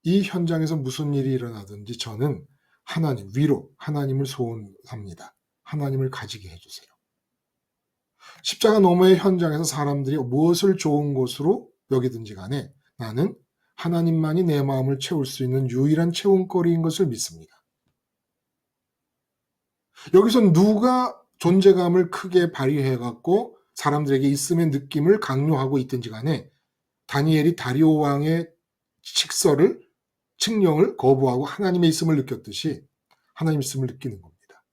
이 현장에서 무슨 일이 일어나든지 저는 하나님, 위로 하나님을 소원합니다. 하나님을 가지게 해주세요. 십자가 너머의 현장에서 사람들이 무엇을 좋은 것으로 여기든지 간에 나는 하나님만이 내 마음을 채울 수 있는 유일한 채움거리인 것을 믿습니다. 여기서 누가 존재감을 크게 발휘해갖고 사람들에게 있음의 느낌을 강요하고 있든지 간에 다니엘이 다리오 왕의 칙령을 거부하고 하나님의 있음을 느꼈듯이 하나님의 있음을 느끼는 겁니다.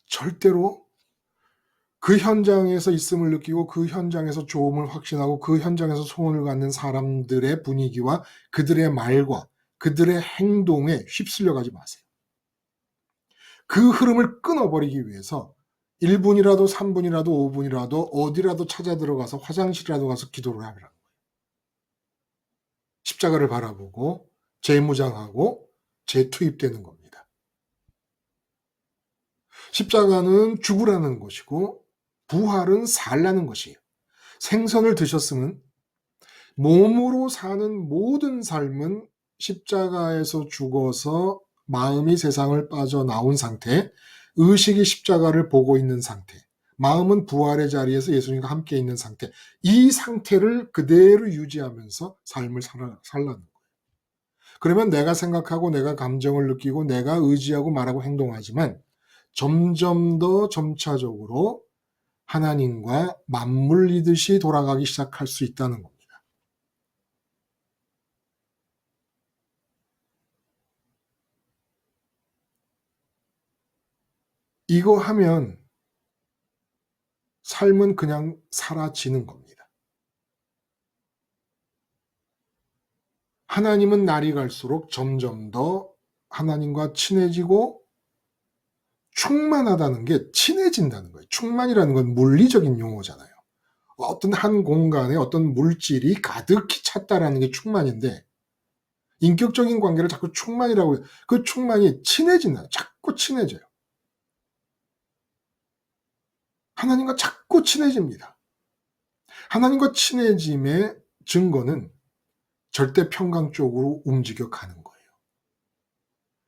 절대로 그 현장에서 있음을 느끼고 그 현장에서 좋음을 확신하고 그 현장에서 소원을 갖는 사람들의 분위기와 그들의 말과 그들의 행동에 휩쓸려가지 마세요. 그 흐름을 끊어버리기 위해서 1분이라도 3분이라도 5분이라도 어디라도 찾아 들어가서 화장실이라도 가서 기도를 하라는 거예요. 십자가를 바라보고 재무장하고 재투입되는 겁니다. 십자가는 죽으라는 것이고 부활은 살라는 것이에요. 생선을 드셨으면 몸으로 사는 모든 삶은 십자가에서 죽어서 마음이 세상을 빠져나온 상태, 의식이 십자가를 보고 있는 상태, 마음은 부활의 자리에서 예수님과 함께 있는 상태, 이 상태를 그대로 유지하면서 삶을 살라는 거예요. 그러면 내가 생각하고 내가 감정을 느끼고 내가 의지하고 말하고 행동하지만 점점 더 점차적으로 하나님과 맞물리듯이 돌아가기 시작할 수 있다는 겁니다. 이거 하면 삶은 그냥 사라지는 겁니다. 하나님은 날이 갈수록 점점 더 하나님과 친해지고 충만하다는 게 친해진다는 거예요. 충만이라는 건 물리적인 용어잖아요. 어떤 한 공간에 어떤 물질이 가득히 찼다라는 게 충만인데 인격적인 관계를 자꾸 충만이라고 해요. 그 충만이 친해진다. 자꾸 친해져요. 하나님과 자꾸 친해집니다. 하나님과 친해짐의 증거는 절대 평강 쪽으로 움직여 가는 거예요.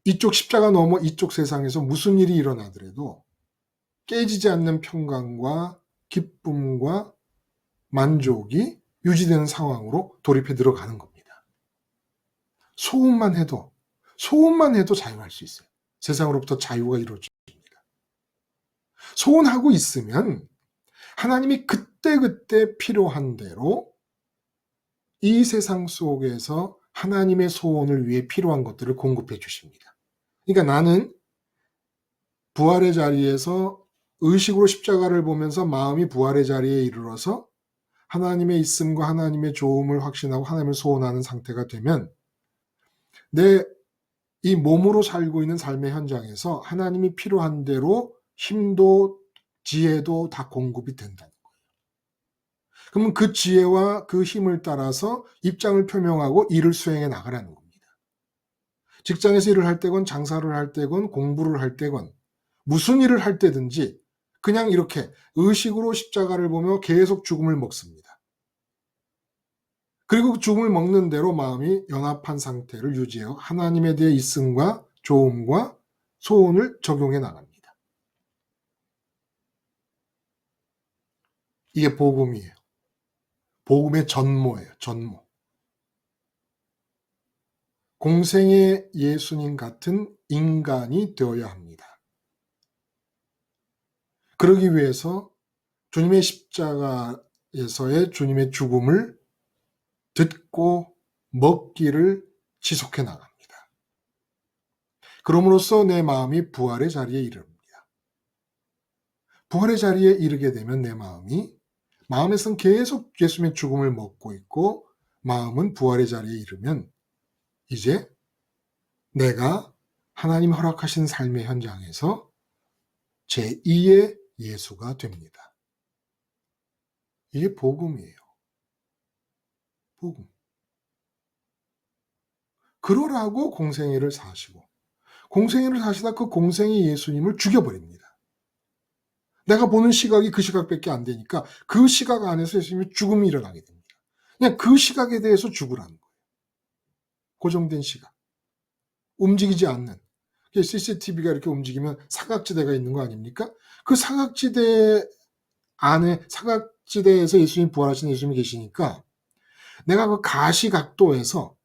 이쪽 십자가 넘어 이쪽 세상에서 무슨 일이 일어나더라도 깨지지 않는 평강과 기쁨과 만족이 유지되는 상황으로 돌입해 들어가는 겁니다. 소원만 해도 자유할 수 있어요. 세상으로부터 자유가 이루어집니다. 소원하고 있으면 하나님이 그때그때 필요한 대로 이 세상 속에서 하나님의 소원을 위해 필요한 것들을 공급해 주십니다. 그러니까 나는 부활의 자리에서 의식으로 십자가를 보면서 마음이 부활의 자리에 이르러서 하나님의 있음과 하나님의 좋음을 확신하고 하나님을 소원하는 상태가 되면 내 이 몸으로 살고 있는 삶의 현장에서 하나님이 필요한 대로 힘도 지혜도 다 공급이 된다는 거예요. 그러면 그 지혜와 그 힘을 따라서 입장을 표명하고 일을 수행해 나가라는 겁니다. 직장에서 일을 할 때건 장사를 할 때건 공부를 할 때건 무슨 일을 할 때든지 그냥 이렇게 의식으로 십자가를 보며 계속 죽음을 먹습니다. 그리고 그 죽음을 먹는 대로 마음이 연합한 상태를 유지해요. 하나님에 대해 있음과 좋음과 소원을 적용해 나갑니다. 이게 복음이에요. 복음의 전모예요. 전모. 공생의 예수님 같은 인간이 되어야 합니다. 그러기 위해서 주님의 십자가에서의 주님의 죽음을 듣고 먹기를 지속해 나갑니다. 그럼으로써 내 마음이 부활의 자리에 이릅니다. 부활의 자리에 이르게 되면 내 마음에선 계속 예수님의 죽음을 먹고 있고 마음은 부활의 자리에 이르면 이제 내가 하나님 허락하신 삶의 현장에서 제2의 예수가 됩니다. 이게 복음이에요. 복음. 그러라고 공생애를 사시고 공생애를 사시다 그 공생애 예수님을 죽여버립니다. 내가 보는 시각이 그 시각밖에 안 되니까 그 시각 안에서 예수님이 죽음이 일어나게 됩니다. 그냥 그 시각에 대해서 죽으라는 거예요. 고정된 시각. 움직이지 않는. CCTV가 이렇게 움직이면 사각지대가 있는 거 아닙니까? 그 사각지대 안에 사각지대에서 예수님 부활하신 예수님이 계시니까 내가 그 가시각도에서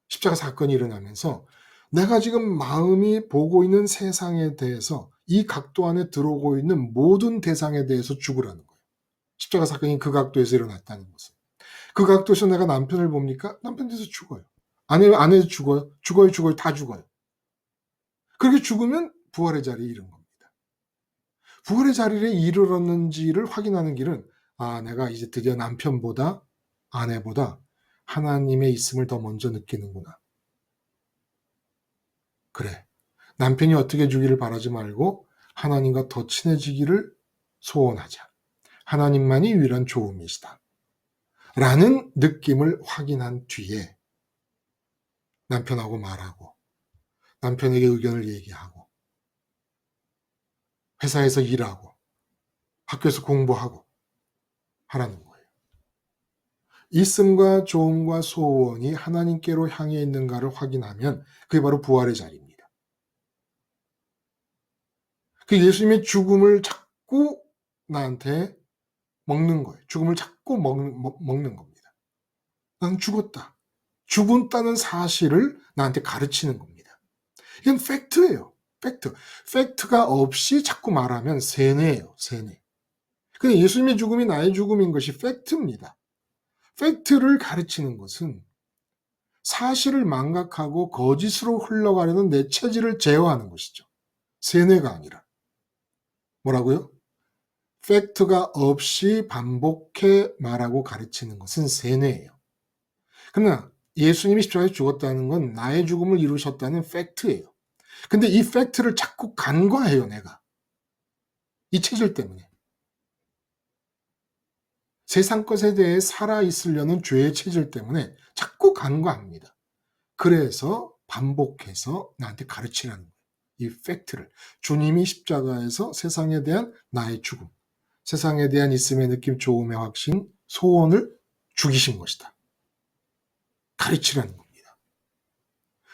십자가 사건이 일어나면서 내가 지금 마음이 보고 있는 세상에 대해서 이 각도 안에 들어오고 있는 모든 대상에 대해서 죽으라는 거예요. 십자가 사건이 그 각도에서 일어났다는 것은. 그 각도에서 내가 남편을 봅니까? 남편 돼서 죽어요. 아내도 죽어요. 죽어요. 다 죽어요. 그렇게 죽으면 부활의 자리에 이른 겁니다. 부활의 자리에 이르렀는지를 확인하는 길은 내가 이제 드디어 남편보다 아내보다 하나님의 있음을 더 먼저 느끼는구나. 그래. 남편이 어떻게 주기를 바라지 말고 하나님과 더 친해지기를 소원하자. 하나님만이 유일한 좋음이시다. 라는 느낌을 확인한 뒤에 남편하고 말하고 남편에게 의견을 얘기하고 회사에서 일하고 학교에서 공부하고 하라는 거예요. 있음과 좋음과 소원이 하나님께로 향해 있는가를 확인하면 그게 바로 부활의 자리입니다. 그 예수님의 죽음을 자꾸 나한테 먹는 거예요. 죽음을 자꾸 먹는 겁니다. 난 죽었다. 죽었다는 사실을 나한테 가르치는 겁니다. 이건 팩트예요. 팩트. 팩트가 없이 자꾸 말하면 세뇌예요. 세뇌. 근데 예수님의 죽음이 나의 죽음인 것이 팩트입니다. 팩트를 가르치는 것은 사실을 망각하고 거짓으로 흘러가려는 내 체질을 제어하는 것이죠. 세뇌가 아니라. 뭐라고요? 팩트가 없이 반복해 말하고 가르치는 것은 세뇌예요. 그러나 예수님이 십자가에 죽었다는 건 나의 죽음을 이루셨다는 팩트예요. 근데 이 팩트를 자꾸 간과해요, 내가. 이 체질 때문에. 세상 것에 대해 살아있으려는 죄의 체질 때문에 자꾸 간과합니다. 그래서 반복해서 나한테 가르치라는 거예요. 이 팩트를. 주님이 십자가에서 세상에 대한 나의 죽음, 세상에 대한 있음의 느낌, 좋음의 확신, 소원을 죽이신 것이다. 가르치라는 겁니다.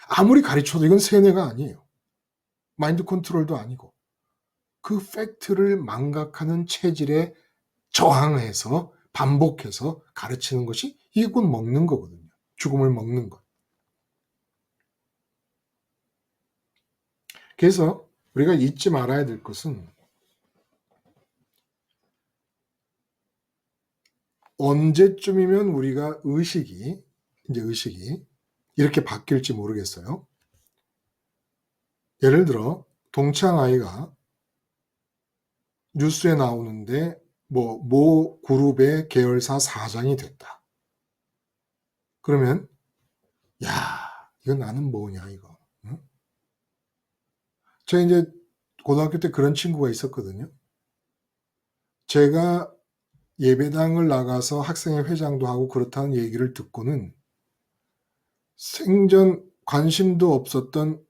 아무리 가르쳐도 이건 세뇌가 아니에요. 마인드 컨트롤도 아니고 그 팩트를 망각하는 체질에 저항해서 반복해서 가르치는 것이 이게 곧 먹는 거거든요. 죽음을 먹는 것. 그래서 우리가 잊지 말아야 될 것은 언제쯤이면 우리가 의식이 이렇게 바뀔지 모르겠어요. 예를 들어 동창 아이가 뉴스에 나오는데 모 그룹의 계열사 사장이 됐다. 그러면 야, 이건 나는 뭐냐 이거. 응? 제가 이제 고등학교 때 그런 친구가 있었거든요. 제가 예배당을 나가서 학생회 회장도 하고 그렇다는 얘기를 듣고는 생전 관심도 없었던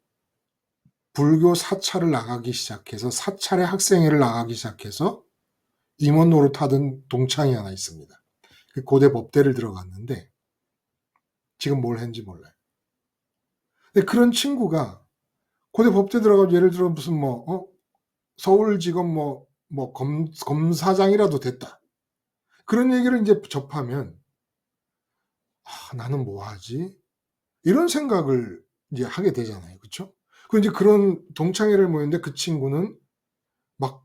불교 사찰을 나가기 시작해서 사찰의 학생회를 나가기 시작해서 임원 노릇하던 동창이 하나 있습니다. 고대 법대를 들어갔는데 지금 뭘 했는지 몰라요. 근데 그런 친구가 고대 법대 들어가서 예를 들어 무슨 서울지검 검사장이라도 됐다. 그런 얘기를 이제 접하면 나는 뭐 하지? 이런 생각을 이제 하게 되잖아요. 그렇죠? 그 이제 그런 동창회를 모였는데 그 친구는 막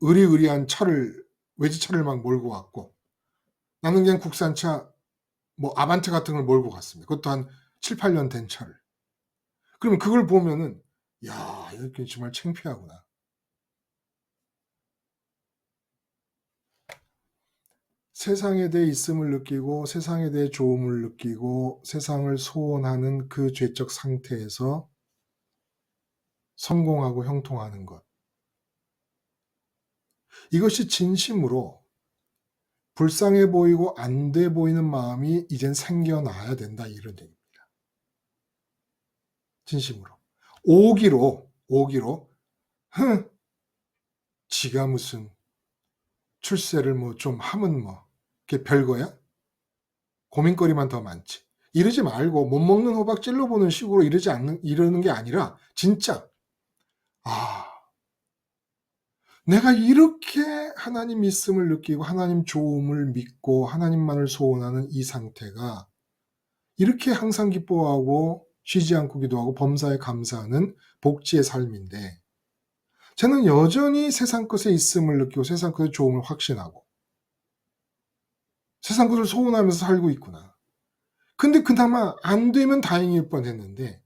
의리의리한 차를 외제차를 막 몰고 왔고 나는 그냥 국산차 아반떼 같은 걸 몰고 갔습니다. 그것도 한 7, 8년 된 차를. 그러면 그걸 보면은 야, 이렇게 정말 창피하구나. 세상에 대해 있음을 느끼고 세상에 대해 좋음을 느끼고 세상을 소원하는 그 죄적 상태에서 성공하고 형통하는 것. 이것이 진심으로 불쌍해 보이고 안 돼 보이는 마음이 이젠 생겨나야 된다 이런 얘기입니다. 진심으로. 오기로 지가 무슨 출세를 좀 하면 그게 별거야? 고민거리만 더 많지. 이러지 말고 못 먹는 호박 찔러보는 식으로 이러는 게 아니라 진짜 내가 이렇게 하나님 있음을 느끼고 하나님 좋음을 믿고 하나님만을 소원하는 이 상태가 이렇게 항상 기뻐하고 쉬지 않고 기도하고 범사에 감사하는 복지의 삶인데 저는 여전히 세상 것에 있음을 느끼고 세상 것의 좋음을 확신하고 세상 것을 소원하면서 살고 있구나. 근데 그나마 안 되면 다행일 뻔했는데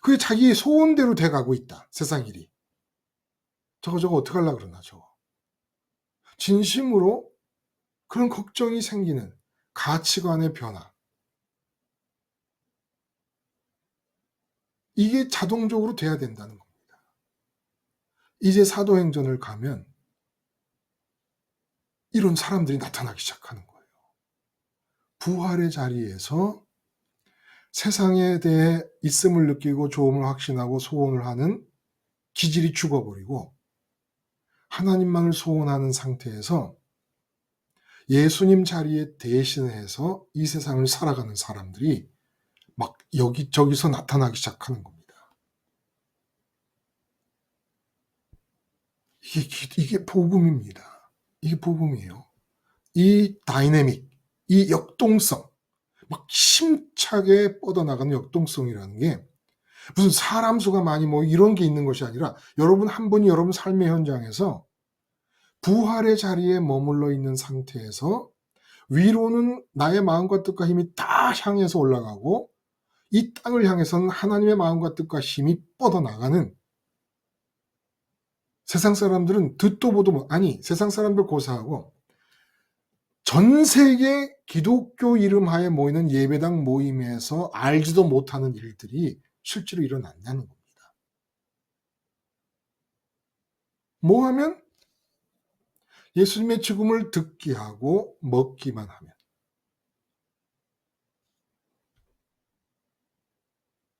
그게 자기 소원대로 돼가고 있다. 세상 일이. 저거 어떡하려고 그러나 저거. 진심으로 그런 걱정이 생기는 가치관의 변화. 이게 자동적으로 돼야 된다는 겁니다. 이제 사도행전을 가면 이런 사람들이 나타나기 시작하는 거예요. 부활의 자리에서 세상에 대해 있음을 느끼고 좋음을 확신하고 소원을 하는 기질이 죽어버리고 하나님만을 소원하는 상태에서 예수님 자리에 대신해서 이 세상을 살아가는 사람들이 막 여기저기서 나타나기 시작하는 겁니다. 이게 복음입니다. 이게 복음이에요. 이 다이내믹, 이 역동성, 막 힘차게 뻗어나가는 역동성이라는 게 무슨 사람 수가 많이 뭐 이런 게 있는 것이 아니라 여러분 한 분이 여러분 삶의 현장에서 부활의 자리에 머물러 있는 상태에서 위로는 나의 마음과 뜻과 힘이 다 향해서 올라가고 이 땅을 향해서는 하나님의 마음과 뜻과 힘이 뻗어나가는, 세상 사람들은 듣도 보도 못, 아니 세상 사람들 고사하고 전 세계 기독교 이름 하에 모이는 예배당 모임에서 알지도 못하는 일들이 실제로 일어난다는 겁니다. 뭐 하면? 예수님의 죽음을 듣기 하고 먹기만 하면.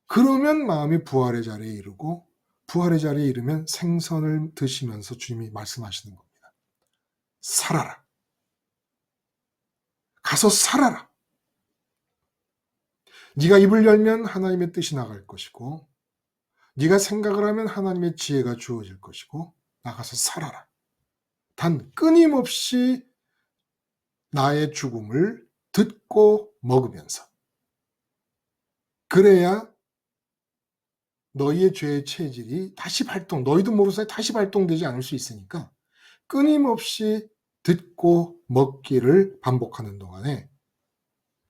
그러면 마음이 부활의 자리에 이르고, 부활의 자리에 이르면 생선을 드시면서 주님이 말씀하시는 겁니다. 살아라. 가서 살아라. 네가 입을 열면 하나님의 뜻이 나갈 것이고, 네가 생각을 하면 하나님의 지혜가 주어질 것이고, 나가서 살아라. 단 끊임없이 나의 죽음을 듣고 먹으면서, 그래야 너희의 죄의 체질이 다시 너희도 모르는 사이에 다시 발동되지 않을 수 있으니까 끊임없이 듣고 먹기를 반복하는 동안에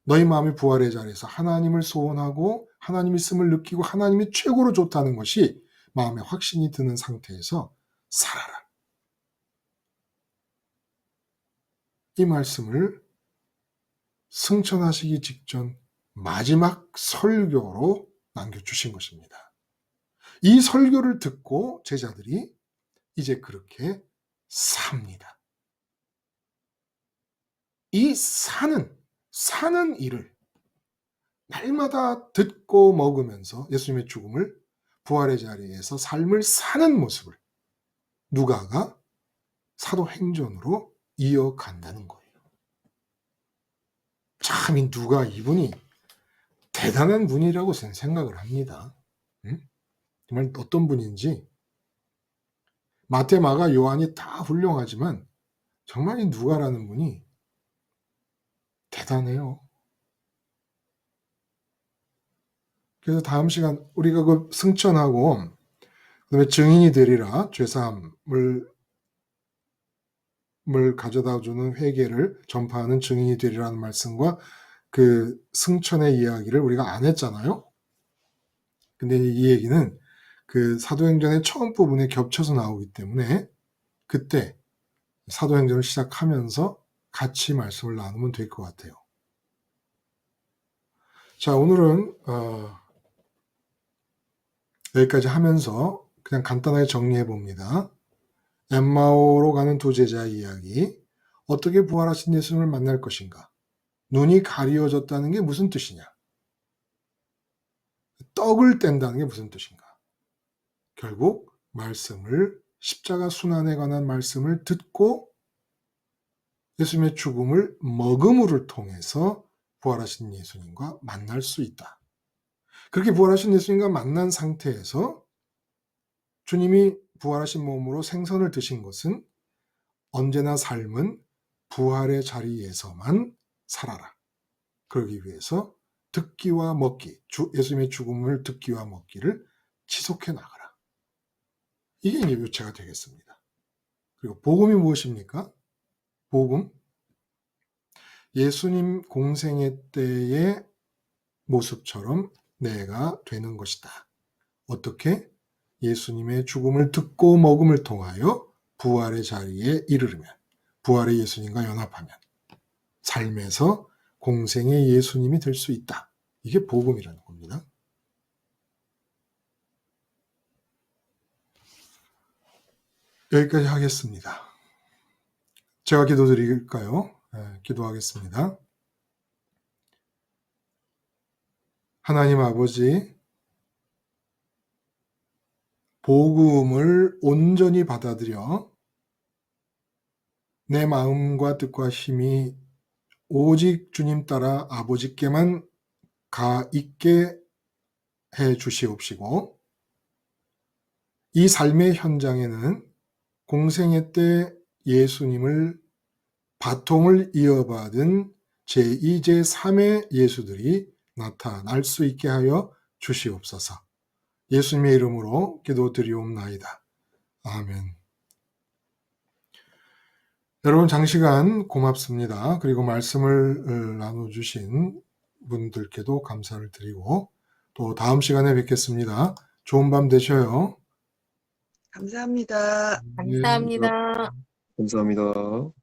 너희 마음이 부활의 자리에서 하나님을 소원하고 하나님 있음을 느끼고 하나님이 최고로 좋다는 것이 마음에 확신이 드는 상태에서 살아라. 이 말씀을 승천하시기 직전 마지막 설교로 남겨주신 것입니다. 이 설교를 듣고 제자들이 이제 그렇게 삽니다. 이 사는 일을 날마다 듣고 먹으면서 예수님의 죽음을, 부활의 자리에서 삶을 사는 모습을 누가가 사도행전으로 이어간다는 거예요. 참 이 누가 이분이 대단한 분이라고 생각을 합니다. 응? 정말 어떤 분인지. 마태, 마가, 요한이 다 훌륭하지만 정말 이 누가라는 분이 대단해요. 그래서 다음 시간 우리가 그 승천하고 그다음에 증인이 되리라, 죄사함을 가져다주는 회개를 전파하는 증인이 되리라는 말씀과 그 승천의 이야기를 우리가 안 했잖아요. 근데 이 얘기는 그 사도행전의 처음 부분에 겹쳐서 나오기 때문에 그때 사도행전을 시작하면서 같이 말씀을 나누면 될 것 같아요. 자, 오늘은 여기까지 하면서 그냥 간단하게 정리해 봅니다. 엠마오로 가는 두 제자의 이야기, 어떻게 부활하신 예수님을 만날 것인가, 눈이 가리워졌다는 게 무슨 뜻이냐, 떡을 뗀다는 게 무슨 뜻인가, 결국 말씀을, 십자가 순환에 관한 말씀을 듣고 예수님의 죽음을 먹음으를 통해서 부활하신 예수님과 만날 수 있다. 그렇게 부활하신 예수님과 만난 상태에서 주님이 부활하신 몸으로 생선을 드신 것은 언제나 삶은 부활의 자리에서만 살아라. 그러기 위해서 듣기와 먹기, 예수님의 죽음을 듣기와 먹기를 지속해 나가라. 이게 이제 요체가 되겠습니다. 그리고 복음이 무엇입니까? 복음, 예수님 공생애 때의 모습처럼 내가 되는 것이다. 어떻게? 예수님의 죽음을 듣고 먹음을 통하여 부활의 자리에 이르르면, 부활의 예수님과 연합하면 삶에서 공생의 예수님이 될 수 있다. 이게 복음이라는 겁니다. 여기까지 하겠습니다. 제가 기도드릴까요? 네, 기도하겠습니다. 하나님 아버지, 복음을 온전히 받아들여 내 마음과 뜻과 힘이 오직 주님 따라 아버지께만 가 있게 해 주시옵시고, 이 삶의 현장에는 공생애 때 예수님을 바통을 이어받은 제2, 제3의 예수들이 나타날 수 있게 하여 주시옵소서. 예수님의 이름으로 기도드리옵나이다. 아멘. 여러분 장시간 고맙습니다. 그리고 말씀을 나눠주신 분들께도 감사를 드리고 또 다음 시간에 뵙겠습니다. 좋은 밤 되셔요.
감사합니다.
네.
감사합니다.
감사합니다.